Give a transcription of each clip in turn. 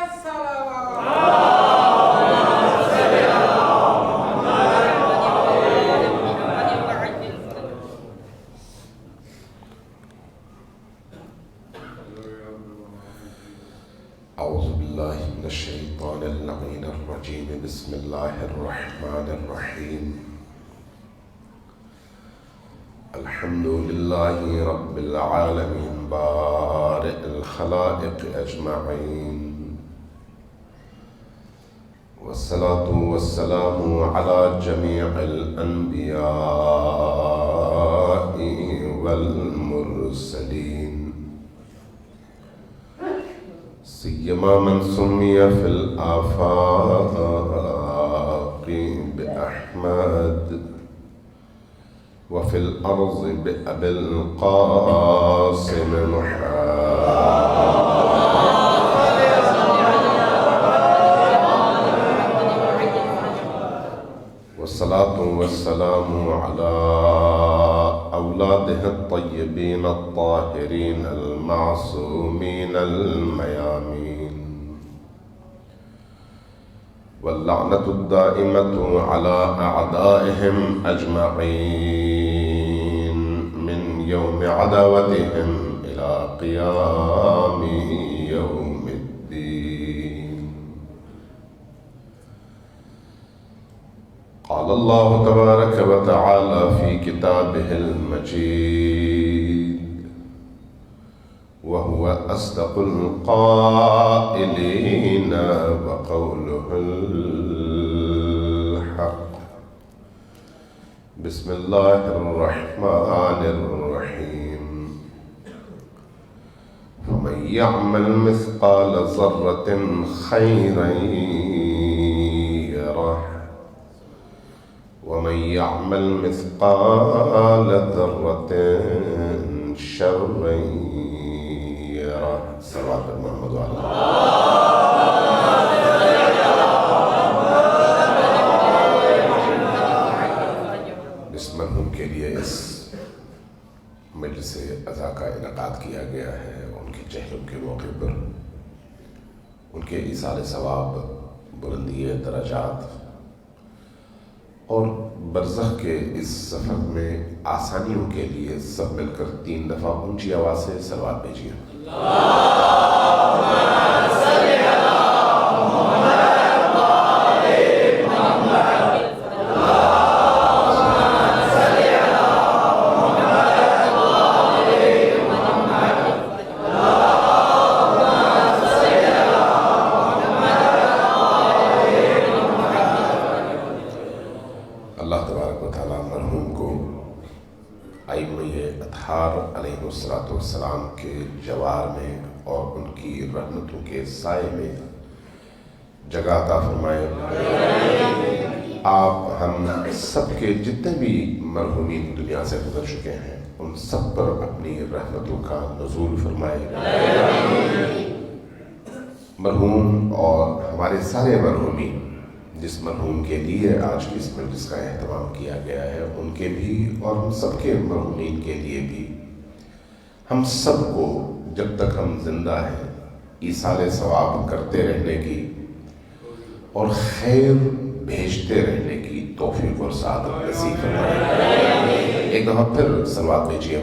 أعوذ بالله من الشيطان اللعين الرجيم بسم الله الرحمن الرحيم الحمد لله رب العالمين بارئ الخلائق أجمعين والصلاة والسلام على جميع الأنبياء والمرسلين سيما من سمي في الآفاق بأحمد وفي الأرض بأبي القاسم محمد والصلاة والسلام على أولاده الطيبين الطاهرين المعصومين الميامين واللعنة الدائمة على أعدائهم أجمعين من يوم عداوتهم إلى قيام يوم الدين. قال الله تبارك وتعالى في كتابه المجيد وهو أصدق القائلين وقوله الحق. بسم الله الرحمن الرحيم فمن يعمل مثقال ذرة خيرا يره ومن يعمل مثقال ذرة شرا يره. صلوات محمد وعلى اس مرحوم کے لیے اس مجلس عزا کا انعقاد کیا گیا ہے. ان کی چہلم کے موقع پر ان کے ایصال ثواب، بلندی درجات اور برزخ کے اس سفر میں آسانیوں کے لیے سب مل کر 3 دفعہ اونچی آواز سے صلوات بھیجیے. السلام کے جوار میں اور ان کی رحمتوں کے سائے میں جگہ عطا فرمائے. آپ ہم سب کے جتنے بھی مرحومین دنیا سے گزر چکے ہیں ان سب پر اپنی رحمتوں کا نزول فرمائے. مرحوم اور ہمارے سارے مرحومین جس مرحوم کے لیے آج کی اس مجلس کا اہتمام کیا گیا ہے ان کے بھی اور ہم سب کے مرحومین کے لیے بھی ہم سب کو جب تک ہم زندہ ہیں ایصال ثواب کرتے رہنے کی اور خیر بھیجتے رہنے کی توفیق اور سعادت نصیب فرمائے. ایک دفعہ پھر صلوات بھیجیے.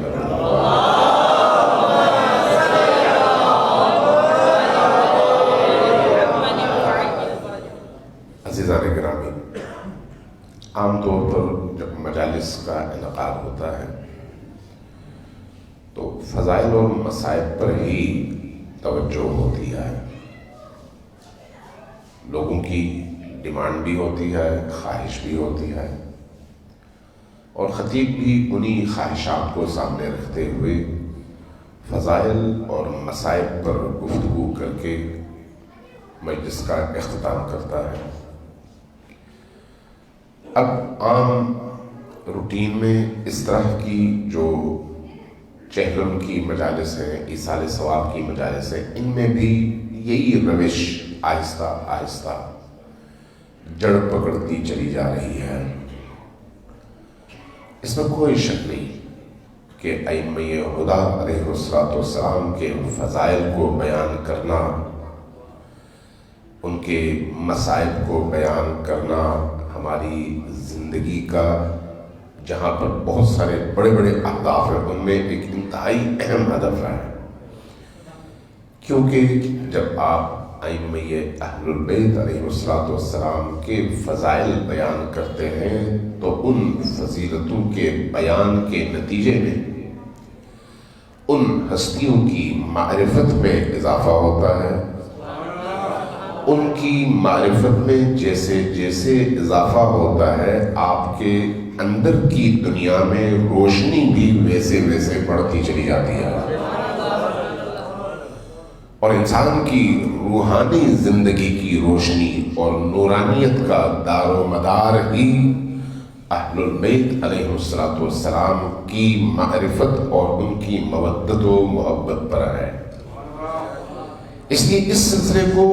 عزیزان گرامی، عام طور پر جب مجالس کا انعقاد ہوتا ہے تو فضائل اور مصائب پر ہی توجہ ہوتی ہے. لوگوں کی ڈیمانڈ بھی ہوتی ہے، خواہش بھی ہوتی ہے اور خطیب بھی انہی خواہشات کو سامنے رکھتے ہوئے فضائل اور مصائب پر گفتگو کر کے مجلس کا اختتام کرتا ہے. اب عام روٹین میں اس طرح کی جو چہلم کی مجالس ہیں، ایصال ثواب کی مجالس ہیں، ان میں بھی یہی روش آہستہ آہستہ جڑ پکڑتی چلی جا رہی ہے. اس میں کوئی شک نہیں کہ ائمہ ہدیٰ علیہ الصلوۃ والسلام کے فضائل کو بیان کرنا ان کے مصائب کو بیان کرنا ہماری زندگی کا، جہاں پر بہت سارے بڑے بڑے اہداف ہیں، ان میں ایک انتہائی اہم ہدف ہے، کیونکہ جب آپ ائمہ اہل البیت علیہ السلام کے فضائل بیان کرتے ہیں تو ان فضیلتوں کے بیان کے نتیجے میں ان ہستیوں کی معرفت میں اضافہ ہوتا ہے۔ ان کی معرفت میں جیسے جیسے اضافہ ہوتا ہے، آپ کے اندر کی دنیا میں روشنی بھی ویسے ویسے بڑھتی چلی جاتی ہے، اور انسان کی روحانی زندگی کی روشنی اور نورانیت کا دار و مدار ہی اہل البیت علیہ السلام کی معرفت اور ان کی مودت و محبت پر ہے۔ اس لیے اس سلسلے کو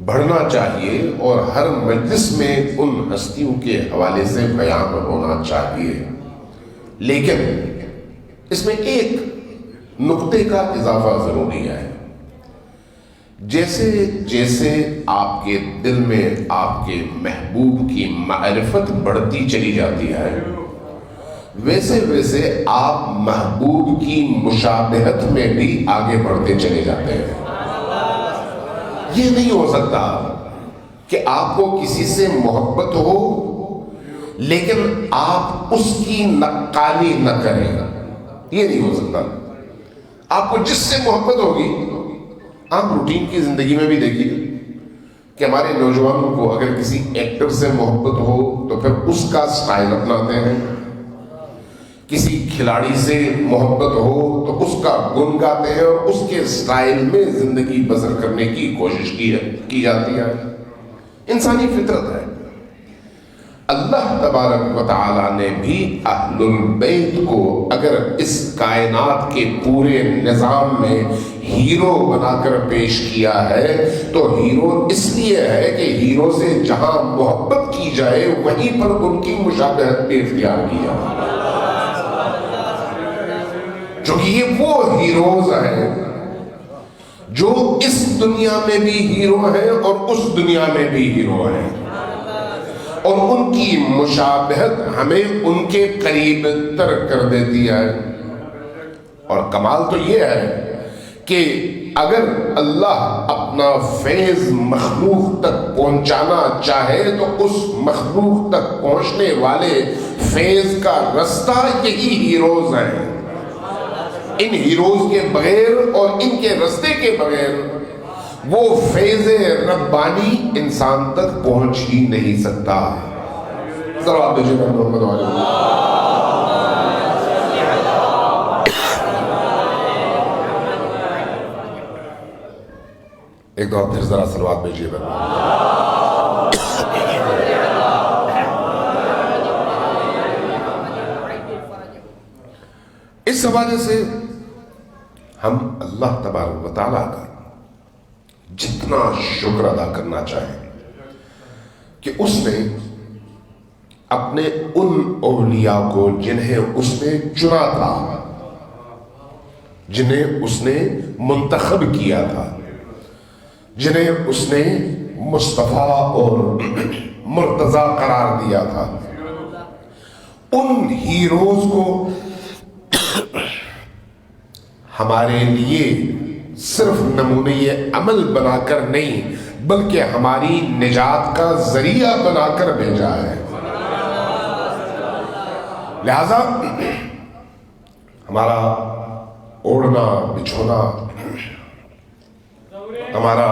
بڑھنا چاہیے اور ہر مجلس میں ان ہستیوں کے حوالے سے بیان ہونا چاہیے، لیکن اس میں ایک نقطے کا اضافہ ضروری ہے۔ جیسے جیسے آپ کے دل میں آپ کے محبوب کی معرفت بڑھتی چلی جاتی ہے، ویسے ویسے آپ محبوب کی مشابہت میں بھی آگے بڑھتے چلے جاتے ہیں۔ یہ نہیں ہو سکتا کہ آپ کو کسی سے محبت ہو لیکن آپ اس کی نقالی نہ کریں، یہ نہیں ہو سکتا۔ آپ کو جس سے محبت ہوگی، آپ روٹین کی زندگی میں بھی دیکھیے کہ ہمارے نوجوانوں کو اگر کسی ایکٹر سے محبت ہو تو پھر اس کا سٹائل اپناتے ہیں، کسی کھلاڑی سے محبت ہو تو اس کا گن گاتے ہیں اور اس کے سٹائل میں زندگی بسر کرنے کی کوشش کی جاتی ہے۔ انسانی فطرت ہے۔ اللہ تبارک و تعالیٰ نے بھی اہل البیت کو اگر اس کائنات کے پورے نظام میں ہیرو بنا کر پیش کیا ہے تو ہیرو اس لیے ہے کہ ہیرو سے جہاں محبت کی جائے وہیں پر ان کی مشابہت بھی اختیار کی جائے، چونکہ یہ وہ ہیروز ہیں جو اس دنیا میں بھی ہیرو ہیں اور اس دنیا میں بھی ہیرو ہیں، اور ان کی مشابہت ہمیں ان کے قریب تر کر دیتی ہے۔ اور کمال تو یہ ہے کہ اگر اللہ اپنا فیض مخلوق تک پہنچانا چاہے تو اس مخلوق تک پہنچنے والے فیض کا رستہ یہی ہیروز ہیں۔ ان ہیروز کے بغیر اور ان کے رستے کے بغیر وہ فیض ربانی انسان تک پہنچ ہی نہیں سکتا۔ ذرا دیجیے محمد علیہ ایک دو پھر ذرا صلوات بھیجیے گا۔ اس حوالے سے ہم اللہ تبارک و تعالیٰ کا جتنا شکر ادا کرنا چاہیں کہ اس نے اپنے ان اولیاء کو جنہیں اس نے چنا تھا، جنہیں اس نے منتخب کیا تھا، جنہیں اس نے مصطفیٰ اور مرتضیٰ قرار دیا تھا، ان ہیروز کو ہمارے لیے صرف نمونہ عمل بنا کر نہیں بلکہ ہماری نجات کا ذریعہ بنا کر بھیجا ہے۔ لہذا ہمارا اوڑھنا بچھونا، ہمارا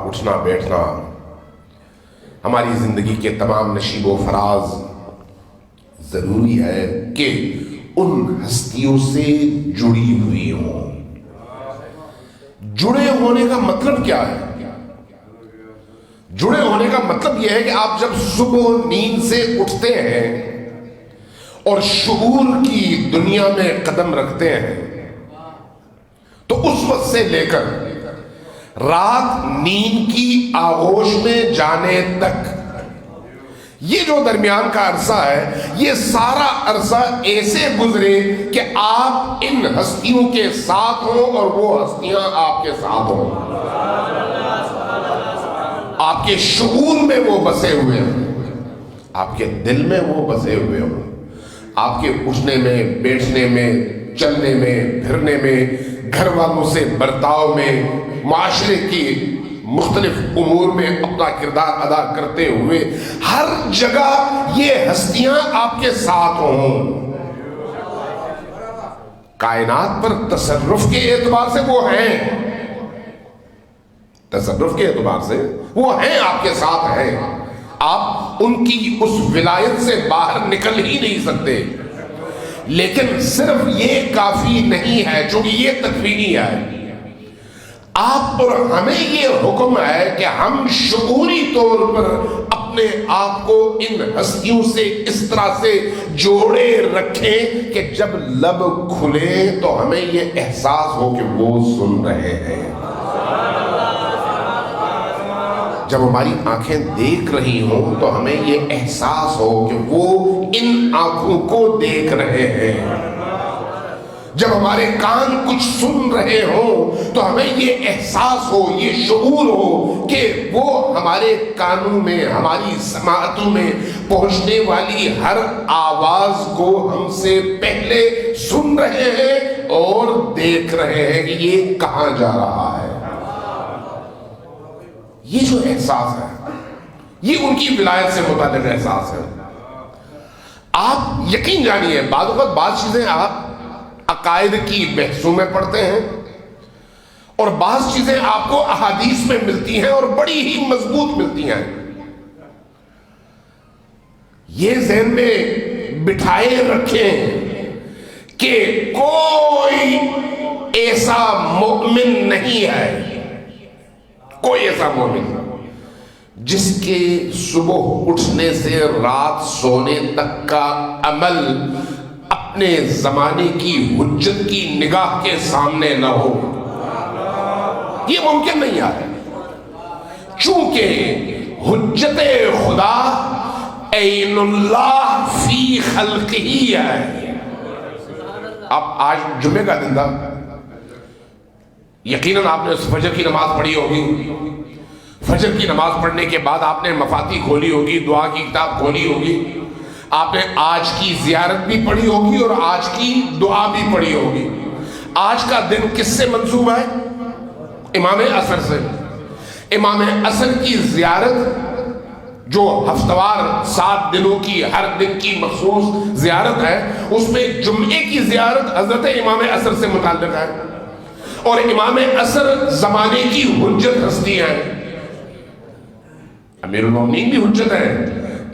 اٹھنا بیٹھنا، ہماری زندگی کے تمام نشیب و فراز ضروری ہے کہ ان ہستیوں سے جڑی ہوئی ہوں۔ جڑے ہونے کا مطلب کیا ہے؟ جڑے ہونے کا مطلب یہ ہے کہ آپ جب صبح نیند سے اٹھتے ہیں اور شعور کی دنیا میں قدم رکھتے ہیں تو اس وقت سے لے کر رات نیند کی آغوش میں جانے تک یہ جو درمیان کا عرصہ ہے، یہ سارا عرصہ ایسے گزرے کہ آپ ان ہستیوں کے ساتھ ہوں اور وہ ہستیاں آپ کے ساتھ ہوں، آپ کے شعور میں وہ بسے ہوئے ہوں، آپ کے دل میں وہ بسے ہوئے ہوں، آپ کے اٹھنے میں، بیٹھنے میں، چلنے میں، پھرنے میں، گھر والوں سے برتاؤ میں، معاشرے کی مختلف امور میں اپنا کردار ادا کرتے ہوئے ہر جگہ یہ ہستیاں آپ کے ساتھ ہوں۔ کائنات پر تصرف کے اعتبار سے وہ ہیں، تصرف کے اعتبار سے وہ ہیں، آپ کے ساتھ ہیں، آپ ان کی اس ولایت سے باہر نکل ہی نہیں سکتے۔ لیکن صرف یہ کافی نہیں ہے، چونکہ یہ تکوینی ہے، آپ اور ہمیں یہ حکم ہے کہ ہم شعوری طور پر اپنے آپ کو ان ہستیوں سے اس طرح سے جوڑے رکھیں کہ جب لب کھلے تو ہمیں یہ احساس ہو کہ وہ سن رہے ہیں، جب ہماری آنکھیں دیکھ رہی ہوں تو ہمیں یہ احساس ہو کہ وہ ان آنکھوں کو دیکھ رہے ہیں، جب ہمارے کان کچھ سن رہے ہوں تو ہمیں یہ احساس ہو، یہ شعور ہو کہ وہ ہمارے کانوں میں، ہماری سماعتوں میں پہنچنے والی ہر آواز کو ہم سے پہلے سن رہے ہیں اور دیکھ رہے ہیں کہ یہ کہاں جا رہا ہے۔ یہ جو احساس ہے، یہ ان کی ولایت سے متعلق احساس ہے۔ آپ یقین جانیے، بعض اوقات بعض چیزیں آپ عقائد کی بحثوں میں پڑھتے ہیں اور بعض چیزیں آپ کو احادیث میں ملتی ہیں اور بڑی ہی مضبوط ملتی ہیں۔ یہ ذہن میں بٹھائے رکھیں کہ کوئی ایسا مومن نہیں ہے، کوئی ایسا مومن جس کے صبح اٹھنے سے رات سونے تک کا عمل اپنے زمانے کی حجت کی نگاہ کے سامنے نہ ہو، یہ ممکن نہیں ہے، چونکہ حجت خدا عین اللہ فی خلقہ ہی ہے۔ اب آج جمعے کا دن تھا، یقیناً آپ نے فجر کی نماز پڑھی ہوگی، فجر کی نماز پڑھنے کے بعد آپ نے مفاتیح کھولی ہوگی، دعا کی کتاب کھولی ہوگی، آپ نے آج کی زیارت بھی پڑھی ہوگی اور آج کی دعا بھی پڑھی ہوگی۔ آج کا دن کس سے منسوب ہے؟ امام عصر سے۔ امام عصر کی زیارت جو ہفتوار 7 دنوں کی ہر دن کی مخصوص زیارت ہے، اس میں جمعے کی زیارت حضرت امام عصر سے متعلق ہے، اور امام عصر زمانے کی حجت ہستی ہیں۔ امیر المومنین بھی حجت ہے،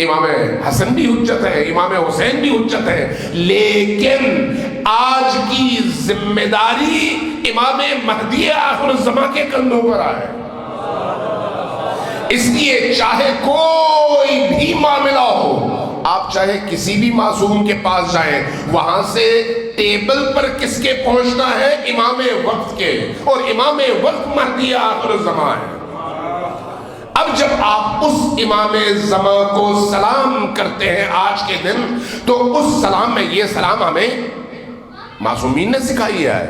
امام حسن بھی حجت ہے، امام حسین بھی حجت ہے، لیکن آج کی ذمہ داری امام مہدی آخر الزمان کے کندھوں پر ہے۔ اس لیے چاہے کوئی بھی معاملہ ہو، آپ چاہے کسی بھی معصوم کے پاس جائیں، وہاں سے ٹیبل پر کس کے پہنچنا ہے؟ امام وقت کے، اور امام وقت مہدی آخر الزمان ہے۔ اب جب آپ اس امام زمان کو سلام کرتے ہیں آج کے دن، تو اس سلام میں، یہ سلام ہمیں معصومین نے سکھائی ہے،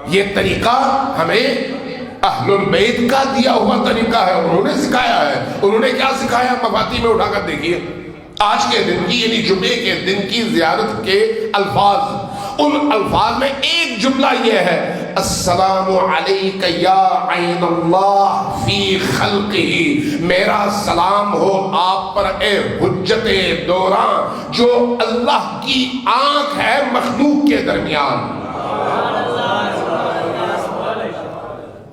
یہ طریقہ ہمیں اہل البیت کا دیا ہوا طریقہ ہے، انہوں نے سکھایا ہے۔ انہوں نے کیا سکھایا؟ مفاتیح میں اٹھا کر دیکھیے، آج کے دن کی یعنی جمعے کے دن کی زیارت کے الفاظ، ان الفاظ میں ایک جملہ یہ ہے: السلام علیک یا عین اللہ فی خلقہ، میرا سلام ہو آپ پر اے حجت دوراں جو اللہ کی آنکھ ہے مخلوق کے درمیان۔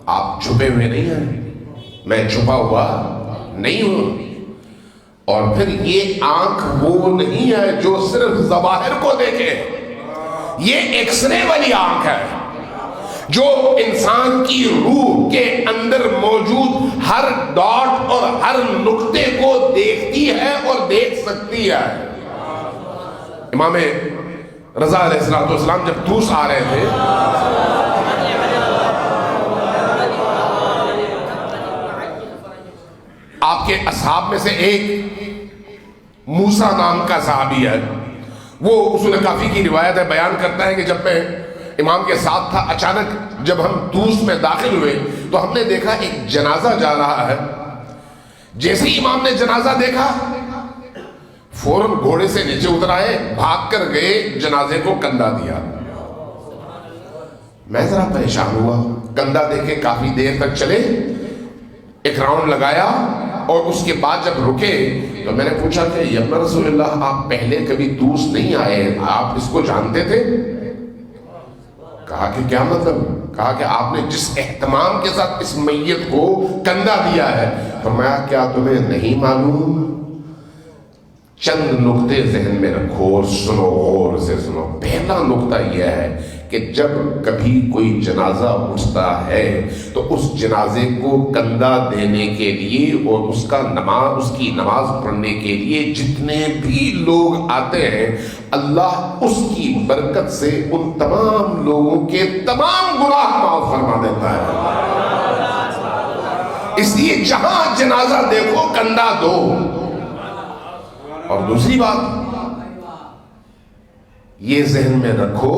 آپ چھپے ہوئے نہیں ہیں، میں چھپا ہوا نہیں ہوں۔ اور پھر یہ آنکھ وہ نہیں ہے جو صرف ظواہر کو دیکھے، یہ ایکس رے والی آنکھ ہے جو انسان کی روح کے اندر موجود ہر ڈاٹ اور ہر نقطے کو دیکھتی ہے اور دیکھ سکتی ہے۔ امام رضا علیہ السلام جب طوس آ رہے تھے، آپ کے اصحاب میں سے ایک موسیٰ نام کا صحابی ہے، وہ اصول کافی کی روایت ہے، بیان کرتا ہے کہ جب میں امام کے ساتھ تھا، اچانک جب ہم طوس میں داخل ہوئے تو ہم نے دیکھا ایک جنازہ جا رہا ہے۔ جیسے ہی امام نے جنازہ دیکھا فوراً گھوڑے سے نیچے اتر آئے، بھاگ کر گئے، جنازے کو کندھا دیا۔ میں ذرا پریشان ہوا، کندھا دے کے کافی دیر تک چلے، ایک راؤنڈ لگایا اور اس کے بعد جب رکے تو میں نے پوچھا کہ یا رسول اللہ آپ پہلے کبھی طوس نہیں آئے، آپ اس کو جانتے تھے؟ کہا کہ کیا مطلب؟ کہا کہ آپ نے جس اہتمام کے ساتھ اس میت کو کندھا دیا ہے، فرمایا کیا تمہیں نہیں معلوم؟ چند نقطے ذہن میں رکھو اور سنو، غور سے سنو۔ پہلا نقطہ یہ ہے کہ جب کبھی کوئی جنازہ اٹھتا ہے تو اس جنازے کو کندھا دینے کے لیے اور اس کی نماز پڑھنے کے لیے جتنے بھی لوگ آتے ہیں، اللہ اس کی برکت سے ان تمام لوگوں کے تمام گناہ معاف فرما دیتا ہے۔ اس لیے جہاں جنازہ دیکھو کندھا دو۔ اور دوسری بات یہ ذہن میں رکھو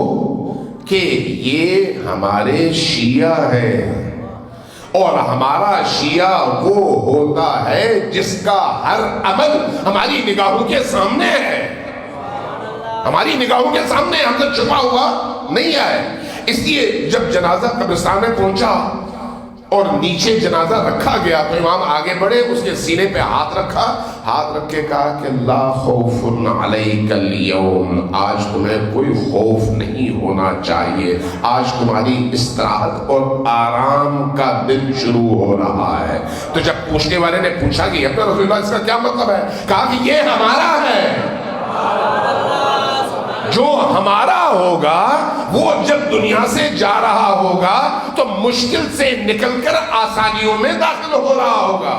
کہ یہ ہمارے شیعہ ہیں، اور ہمارا شیعہ وہ ہوتا ہے جس کا ہر عمل ہماری نگاہوں کے سامنے ہے، ہماری نگاہوں کے سامنے، ہم سے چھپا ہوا نہیں ہے۔ اس لیے جب جنازہ قبرستان میں پہنچا اور نیچے جنازہ رکھا گیا تو امام آگے بڑھے، اس کے سینے پہ ہاتھ رکھا، ہاتھ رکھ کے کہا کہ لا خوف علیک اليوم، آج تمہیں کوئی خوف نہیں ہونا چاہیے، آج تمہاری استراحت اور آرام کا دن شروع ہو رہا ہے۔ تو جب پوچھنے والے نے پوچھا کہ اپنا رسول اللہ اس کا کیا مطلب ہے، کہا کہ یہ ہمارا ہے، جو ہمارا ہوگا وہ جب دنیا سے جا رہا ہوگا تو مشکل سے نکل کر آسانیوں میں داخل ہو رہا ہوگا۔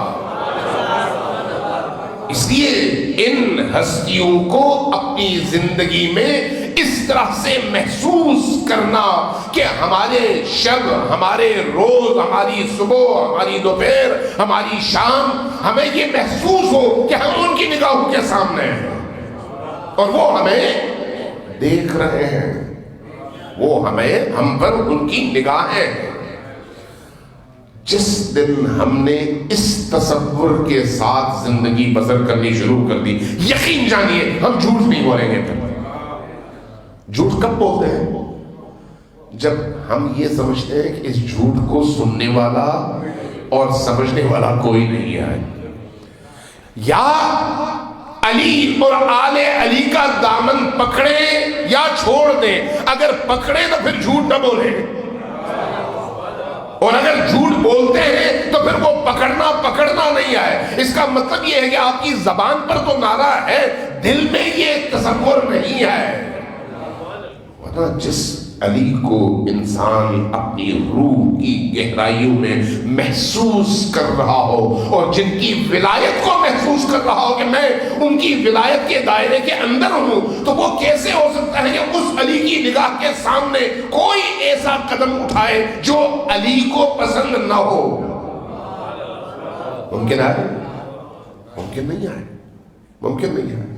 اس لیے ان ہستیوں کو اپنی زندگی میں اس طرح سے محسوس کرنا کہ ہمارے شب، ہمارے روز، ہماری صبح، ہماری دوپہر، ہماری شام، ہمیں یہ محسوس ہو کہ ہم ان کی نگاہوں کے سامنے ہیں اور وہ ہمیں دیکھ رہے ہیں، وہ ہم پر ان کی نگاہیں ہیں۔ جس دن ہم نے اس تصور کے ساتھ زندگی بسر کرنی شروع کر دی، یقین جانیے ہم جھوٹ نہیں بولیں گے۔ جھوٹ کب بولتے ہیں؟ جب ہم یہ سمجھتے ہیں کہ اس جھوٹ کو سننے والا اور سمجھنے والا کوئی نہیں ہے، یا علی اور آل علی کا دامن پکڑے یا چھوڑ دیں۔ اگر پکڑے تو پھر جھوٹ نہ بولیں، اور اگر جھوٹ بولتے ہیں تو پھر وہ پکڑنا نہیں ہے۔ اس کا مطلب یہ ہے کہ آپ کی زبان پر تو نعرہ ہے، دل میں یہ تصور نہیں ہے۔ ورنہ جس علی کو انسان اپنی روح کی گہرائیوں میں محسوس کر رہا ہو اور جن کی ولایت کو محسوس کر رہا ہو کہ میں ان کی ولایت کے دائرے کے اندر ہوں، تو وہ کیسے ہو سکتا ہے کہ اس علی کی نگاہ کے سامنے کوئی ایسا قدم اٹھائے جو علی کو پسند نہ ہو؟ ممکن ہے؟ ممکن نہیں ہے، ممکن نہیں ہے۔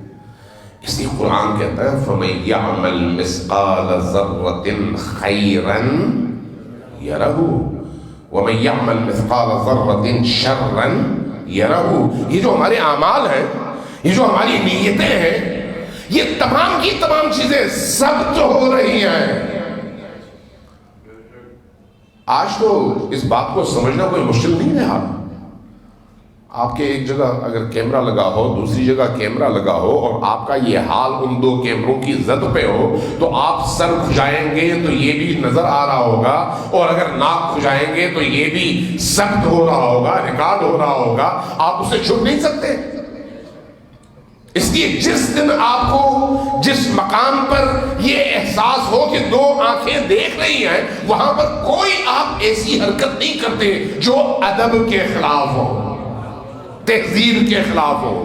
اس لیے قرآن کہتا ہے فَمَن يَعْمَلْ مِثْقَالَ ذَرَّةٍ خَيْرًا يَرَهُ وَمَن يَعْمَلْ مِثْقَالَ ذَرَّةٍ شَرًّا يَرَهُ۔ یہ جو ہمارے اعمال ہیں، یہ جو ہماری نیتیں ہیں، یہ تمام کی تمام چیزیں ثبت ہو رہی ہیں۔ آج تو اس بات کو سمجھنا کوئی مشکل نہیں ہے۔ آپ کے ایک جگہ اگر کیمرہ لگا ہو، دوسری جگہ کیمرہ لگا ہو، اور آپ کا یہ حال ان دو کیمروں کی زد پہ ہو، تو آپ سر کھجائیں گے تو یہ بھی نظر آ رہا ہوگا، اور اگر ناک کھجائیں گے تو یہ بھی ثبت ہو رہا ہوگا، ریکارڈ ہو رہا ہوگا۔ آپ اسے چھپ نہیں سکتے۔ اس لیے جس دن آپ کو جس مقام پر یہ احساس ہو کہ دو آنکھیں دیکھ رہی ہیں، وہاں پر کوئی آپ ایسی حرکت نہیں کرتے جو ادب کے خلاف ہو، تہذیب کے خلاف ہو۔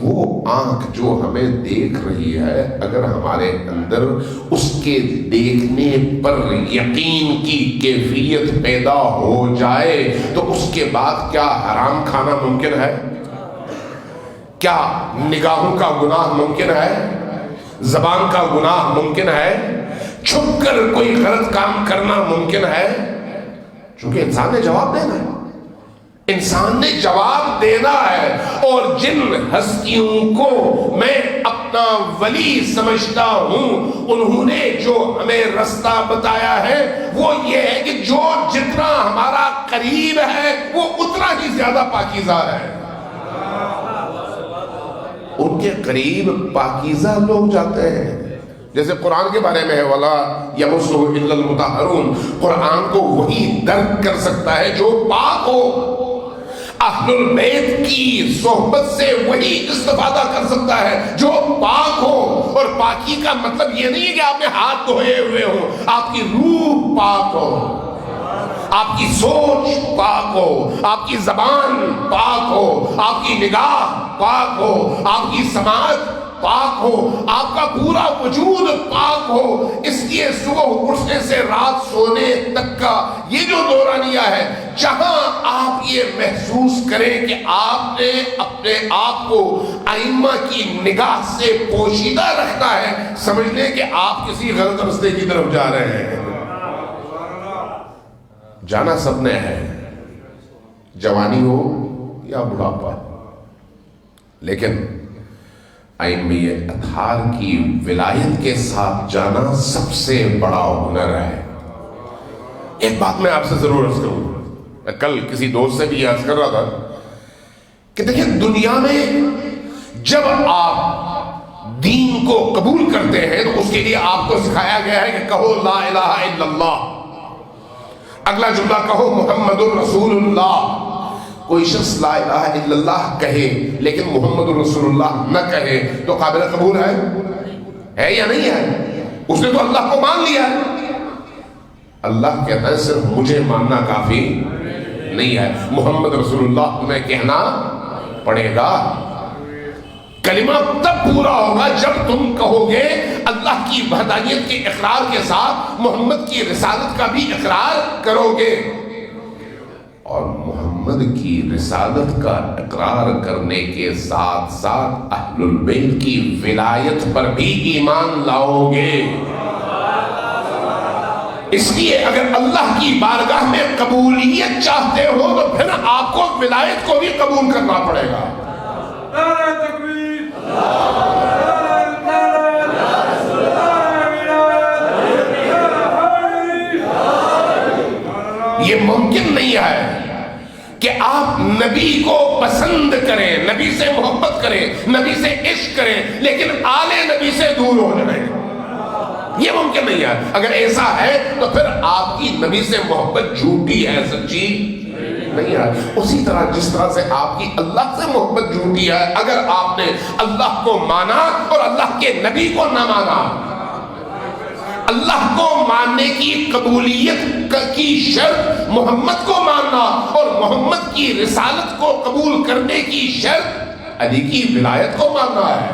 وہ آنکھ جو ہمیں دیکھ رہی ہے، اگر ہمارے اندر اس کے دیکھنے پر یقین کی کیفیت پیدا ہو جائے تو اس کے بعد کیا حرام کھانا ممکن ہے؟ کیا نگاہوں کا گناہ ممکن ہے؟ زبان کا گناہ ممکن ہے؟ چھپ کر کوئی غلط کام کرنا ممکن ہے؟ چونکہ انسان نے جواب دینا ہے، انسان نے جواب دینا ہے۔ اور جن ہستیوں کو میں اپنا ولی سمجھتا ہوں، انہوں نے جو ہمیں رستہ بتایا ہے وہ یہ ہے کہ جو جتنا ہمارا قریب ہے وہ اتنا ہی زیادہ پاکیزہ ہے۔ ان کے قریب پاکیزہ لوگ جاتے ہیں، جیسے قرآن کے بارے میں ہے وَلَا يَمُسُّهُ إِلَّا الْمُطَهَّرُونَ، قرآن کو وہی درک کر سکتا ہے جو پاک ہو۔ اہل البیت کی صحبت سے وہی استفادہ کر سکتا ہے جو پاک ہو۔ اور پاکی کا مطلب یہ نہیں ہے کہ آپ نے ہاتھ دھوئے ہوئے ہو، آپ کی روح پاک ہو، آپ کی سوچ پاک ہو، آپ کی زبان پاک ہو، آپ کی نگاہ پاک ہو، آپ کی سماعت پاک ہو، آپ کا پورا وجود پاک ہو۔ اس لیے صبح اٹھنے سے رات سونے تک کا یہ جو دورانیہ ہے، جہاں آپ یہ محسوس کریں کہ آپ نے اپنے آپ کو ائمہ کی نگاہ سے پوشیدہ رکھنا ہے، سمجھ لیں کہ آپ کسی غلط راستے کی طرف جا رہے ہیں۔ جانا سب نے ہے، جوانی ہو یا بڑھاپا، لیکن ائمہ اطہار کی ولایت کے ساتھ جانا سب سے بڑا ہنر ہے۔ ایک بات میں آپ سے ضرور عرض کروں، میں کل کسی دوست سے بھی یہ عرض کر رہا تھا کہ دیکھیں دنیا میں جب آپ دین کو قبول کرتے ہیں تو اس کے لیے آپ کو سکھایا گیا ہے کہ کہو لا الہ الا اللہ، اگلا جملہ کہو محمد الرسول اللہ۔ کوئی شخص لا الہ الا اللہ کہے لیکن محمد الرسول اللہ نہ کہے تو قابل قبول ہے یا نہیں ہے؟ اس نے تو اللہ کو مان لیا۔ اللہ کہتا ہے صرف مجھے ماننا کافی نہیں ہے، محمد رسول اللہ تمہیں کہنا پڑے گا۔ کلمہ تب پورا ہوگا جب تم کہو گے اللہ کی وحدانیت کے اقرار کے ساتھ محمد کی رسالت کا بھی اقرار کرو گے۔ اور محمد کی رسالت کا اقرار کرنے کے ساتھ ساتھ اہل البیت کی ولایت پر بھی ایمان لاؤ گے۔ اس لیے اگر اللہ کی بارگاہ میں قبولیت چاہتے ہو تو پھر آپ کو ولایت کو بھی قبول کرنا پڑے گا۔ یہ ممکن نہیں ہے کہ آپ نبی کو پسند کریں، نبی سے محبت کریں، نبی سے عشق کریں، لیکن آل نبی سے دور ہو جائیں۔ یہ ممکن نہیں ہے۔ اگر ایسا ہے تو پھر آپ کی نبی سے محبت جھوٹی ہے، سچی نہیں ہے۔ اسی طرح جس طرح سے آپ کی اللہ سے محبت جھوٹی ہے اگر آپ نے اللہ کو مانا اور اللہ کے نبی کو نہ مانا۔ اللہ کو ماننے کی قبولیت کی شرط محمد کو ماننا اور محمد کی رسالت کو قبول کرنے کی شرط علی کی ولایت کو ماننا ہے۔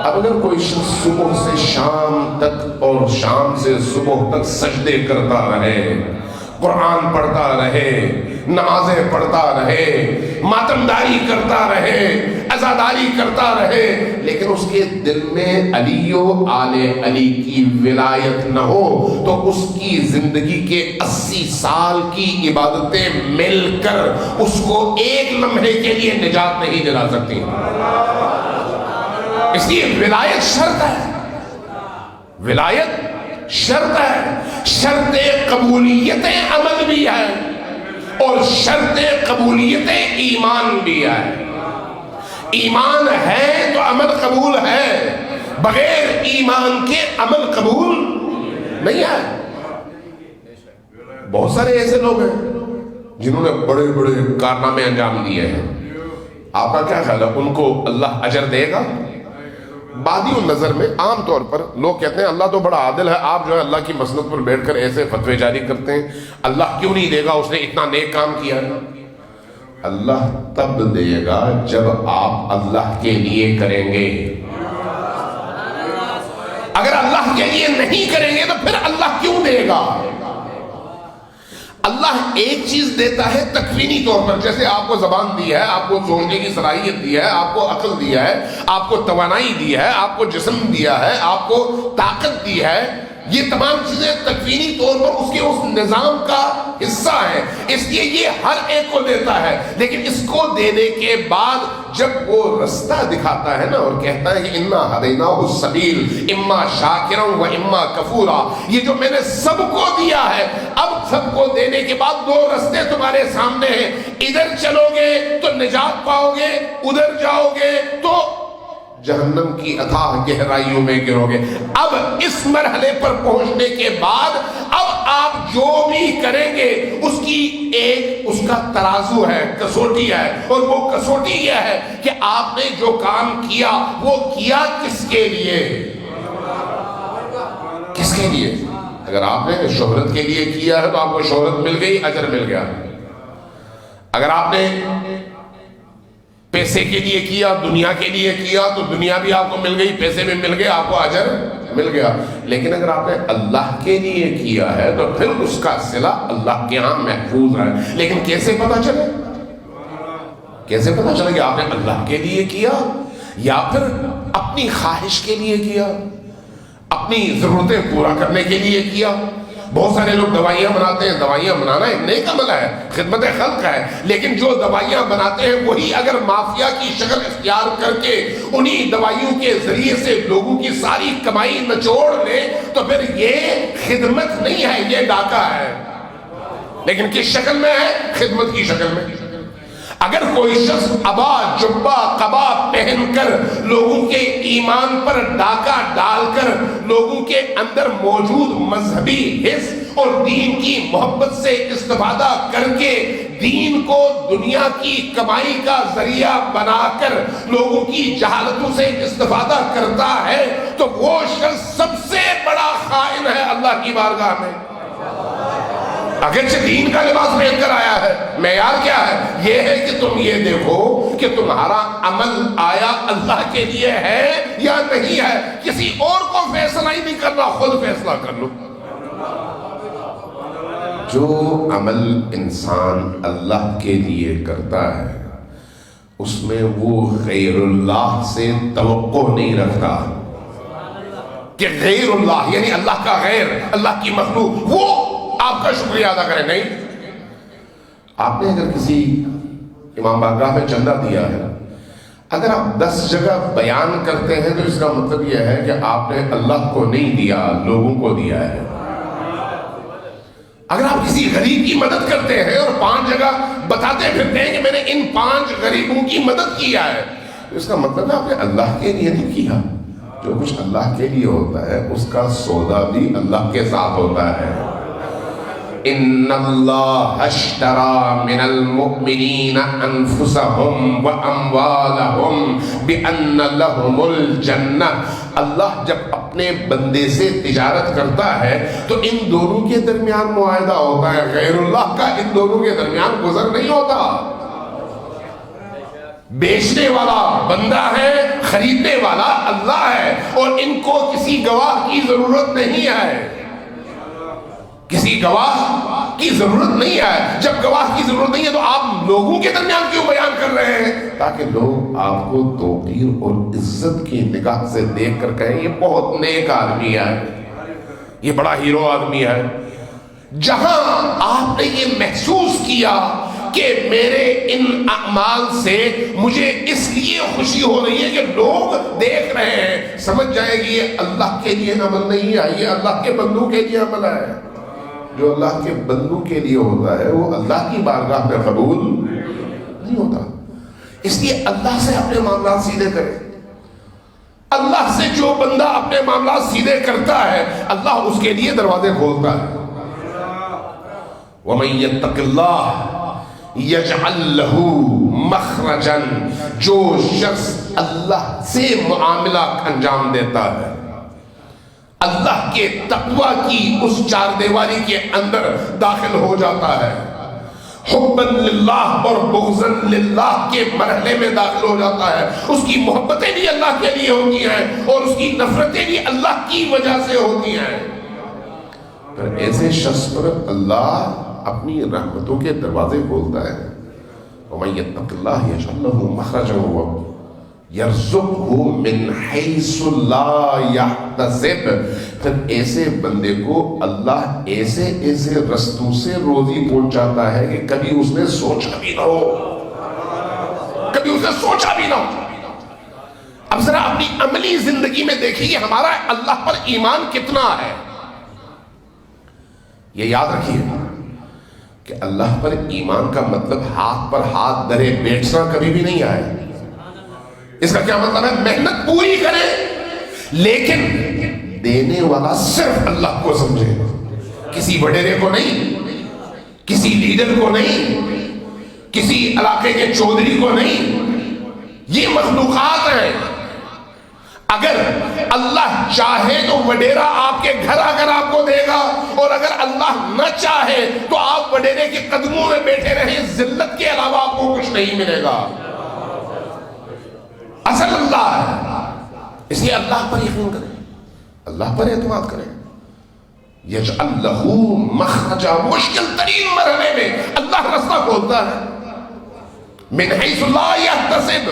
اب اگر کوئی شخص صبح سے شام تک اور شام سے صبح تک سجدے کرتا رہے، قرآن پڑھتا رہے، نمازیں پڑھتا رہے، ماتمداری کرتا رہے، عزاداری کرتا رہے، لیکن اس کے دل میں علی و آل علی کی ولایت نہ ہو تو اس کی زندگی کے 80 سال کی عبادتیں مل کر اس کو ایک لمحے کے لیے نجات نہیں دلا سکتی۔ اس لیے ولایت شرط ہے، ولایت شرط ہے، شرط قبولیت عمل بھی ہے اور شرط قبولیت ایمان بھی ہے۔ ایمان ہے تو عمل قبول ہے، بغیر ایمان کے عمل قبول نہیں ہے۔ بہت سارے ایسے لوگ ہیں جنہوں نے بڑے بڑے کارنامے انجام دیے ہیں، آپ کا کیا خیال ہے ان کو اللہ اجر دے گا؟ بادی نظر میں عام طور پر لوگ کہتے ہیں اللہ تو بڑا عادل ہے، آپ جو ہے اللہ کی مسند پر بیٹھ کر ایسے فتوے جاری کرتے ہیں، اللہ کیوں نہیں دے گا، اس نے اتنا نیک کام کیا ہے۔ اللہ تب دے گا جب آپ اللہ کے لیے کریں گے۔ اگر اللہ کے لیے نہیں کریں گے تو پھر اللہ کیوں دے گا؟ اللہ ایک چیز دیتا ہے تکوینی طور پر، جیسے آپ کو زبان دی ہے، آپ کو سوچنے کی صلاحیت دی ہے، آپ کو عقل دیا ہے، آپ کو توانائی دی ہے، آپ کو جسم دیا ہے، آپ کو طاقت دی ہے، یہ تمام چیزیں تکوینی طور پر اس کے اس نظام کا حصہ ہیں، اس لیے یہ ہر ایک کو دیتا ہے۔ لیکن اس کو دینے کے بعد جب وہ رستہ دکھاتا ہے نا اور کہتا ہے کہ انا ہدیناہ السبیل اما شاکرا و اما کفورا، یہ جو میں نے سب کو دیا ہے، اب سب کو دینے کے بعد دو رستے تمہارے سامنے ہیں، ادھر چلو گے تو نجات پاؤ گے، ادھر جاؤ گے تو جہنم کی اتھاہ گہرائیوں میں گرو گے۔ اب اس مرحلے پر پہنچنے کے بعد اب آپ جو بھی کریں گے اس کی ایک اس کا ترازو ہے، کسوٹی ہے، اور وہ کسوٹی یہ ہے کہ آپ نے جو کام کیا وہ کیا کس کے لیے؟ کس کے لیے؟ اگر آپ نے شہرت کے لیے کیا ہے تو آپ کو شہرت مل گئی، اجر مل گیا۔ اگر آپ نے پیسے کے لیے کیا، دنیا کے لیے کیا تو دنیا بھی آپ کو مل گئی، پیسے بھی مل گئے، آپ کو اجر مل گیا۔ لیکن اگر آپ نے اللہ کے لیے کیا ہے تو پھر اس کا صلہ اللہ کے ہاں محفوظ ہے۔ لیکن کیسے پتا چلے؟ کیسے پتا چلے کہ آپ نے اللہ کے لیے کیا یا پھر اپنی خواہش کے لیے کیا، اپنی ضرورتیں پورا کرنے کے لیے کیا؟ بہت سارے لوگ دوائیاں بناتے ہیں، دوائیاں بنانا ایک نیک عمل ہے، خدمت خلق ہے، لیکن جو دوائیاں بناتے ہیں وہی اگر مافیا کی شکل اختیار کر کے انہی دوائیوں کے ذریعے سے لوگوں کی ساری کمائی نچوڑ لے تو پھر یہ خدمت نہیں ہے، یہ ڈاکہ ہے۔ لیکن کس شکل میں ہے؟ خدمت کی شکل میں۔ اگر کوئی شخص عبا جبہ قبا پہن کر لوگوں کے ایمان پر ڈاکہ ڈال کر لوگوں کے اندر موجود مذہبی حس اور دین کی محبت سے استفادہ کر کے دین کو دنیا کی کمائی کا ذریعہ بنا کر لوگوں کی جہالتوں سے استفادہ کرتا ہے تو وہ شخص سب سے بڑا خائن ہے اللہ کی بارگاہ میں۔ اگرچہ دین کا لباس پہن کر آیا ہے، معیار کیا ہے؟ یہ ہے کہ تم یہ دیکھو کہ تمہارا عمل آیا اللہ کے لیے ہے یا نہیں ہے۔ کسی اور کو فیصلہ ہی نہیں کرنا، خود فیصلہ کر لو۔ جو عمل انسان اللہ کے لیے کرتا ہے اس میں وہ غیر اللہ سے توقع نہیں رکھتا کہ غیر اللہ یعنی اللہ کا غیر، اللہ کی مخلوق وہ آپ کا شکریہ ادا کرے۔ نہیں، آپ نے اگر کسی امام بارگاہ میں چندہ دیا ہے، اگر آپ 10 جگہ بیان کرتے ہیں تو اس کا مطلب یہ ہے کہ آپ نے اللہ کو نہیں دیا، لوگوں کو دیا ہے۔ اگر آپ کسی غریب کی مدد کرتے ہیں اور 5 جگہ بتاتے پھرتے ہیں کہ میں نے ان 5 غریبوں کی مدد کیا ہے، تو اس کا مطلب ہے آپ نے اللہ کے لیے نہیں کیا۔ جو کچھ اللہ کے لیے ہوتا ہے اس کا سودا بھی اللہ کے ساتھ ہوتا ہے۔ ان اللہ اشترى من المؤمنین انفسهم واموالهم بان لهم الجنہ۔ اللہ جب اپنے بندے سے تجارت کرتا ہے تو ان دونوں کے درمیان معاہدہ ہوتا ہے، غیر اللہ کا ان دونوں کے درمیان گزر نہیں ہوتا۔ بیچنے والا بندہ ہے، خریدنے والا اللہ ہے، اور ان کو کسی گواہ کی ضرورت نہیں ہے، کسی گواہ کی ضرورت نہیں ہے۔ جب گواہ کی ضرورت نہیں ہے تو آپ لوگوں کے درمیان کیوں بیان کر رہے ہیں؟ تاکہ لوگ آپ کو توقیر اور عزت کی نگاہ سے دیکھ کر کہیں یہ بہت نیک آدمی ہے، یہ بڑا ہیرو آدمی ہے۔ جہاں آپ نے یہ محسوس کیا کہ میرے ان اعمال سے مجھے اس لیے خوشی ہو رہی ہے کہ لوگ دیکھ رہے ہیں، سمجھ جائے گی یہ اللہ کے لیے عمل نہیں ہے، یہ اللہ کے بندوں کے لیے عمل ہے۔ جو اللہ کے بندوں کے لیے ہوتا ہے وہ اللہ کی بارگاہ میں قبول نہیں ہوتا۔ اس لیے اللہ سے اپنے معاملات سیدھے کریں۔ اللہ سے جو بندہ اپنے معاملات سیدھے کرتا ہے اللہ اس کے لیے دروازے کھولتا ہے۔ وَمَن يَتَّقِ اللَّهَ يَجْعَلْ لَهُ مَخْرَجًا، جو شخص اللہ سے معاملہ انجام دیتا ہے، اللہ کے تقوی کی اس چار دیواری کے اندر داخل ہو جاتا ہے، حباً للہ اور بغضاً للہ کے مرحلے میں داخل ہو جاتا ہے، اس کی محبتیں بھی اللہ کے لیے ہوتی ہیں اور اس کی نفرتیں بھی اللہ کی وجہ سے ہوتی ہیں، پھر ایسے شخص پر اللہ اپنی رحمتوں کے دروازے کھولتا ہے. وَمَن يَتَّقِ اللَّهَ يَجْعَل لَّهُ مَخْرَجًا وَيَرْزُقْهُ مِنْ حَيْثُ لَا يَحْتَسِبُ. پھر ایسے بندے کو اللہ ایسے رستوں سے روزی پہنچاتا ہے کہ کبھی اس نے سوچا بھی نہ ہو، کبھی اس نے سوچا بھی نہ ہو. اب ذرا اپنی عملی زندگی میں دیکھیے ہمارا اللہ پر ایمان کتنا ہے. یہ یاد رکھیے کہ اللہ پر ایمان کا مطلب ہاتھ پر ہاتھ دھرے بیٹھنا کبھی بھی نہیں آئے. اس کا کیا مطلب ہے؟ محنت پوری کرے لیکن دینے والا صرف اللہ کو سمجھے، کسی وڈیرے کو نہیں، کسی لیڈر کو نہیں، کسی علاقے کے چودھری کو نہیں. یہ مخلوقات ہیں. اگر اللہ چاہے تو وڈیرا آپ کے گھر آ کر آپ کو دے گا، اور اگر اللہ نہ چاہے تو آپ وڈیرے کے قدموں میں بیٹھے رہیں، ذلت کے علاوہ آپ کو کچھ نہیں ملے گا. اصل اللہ ہے. اس لیے اللہ پر یقین کریں، اللہ پر اعتماد کریں. یجعل لہ مخرجا، مشکل ترین مرحلے میں اللہ رستہ کھولتا ہے. من حیث لا یحتسب،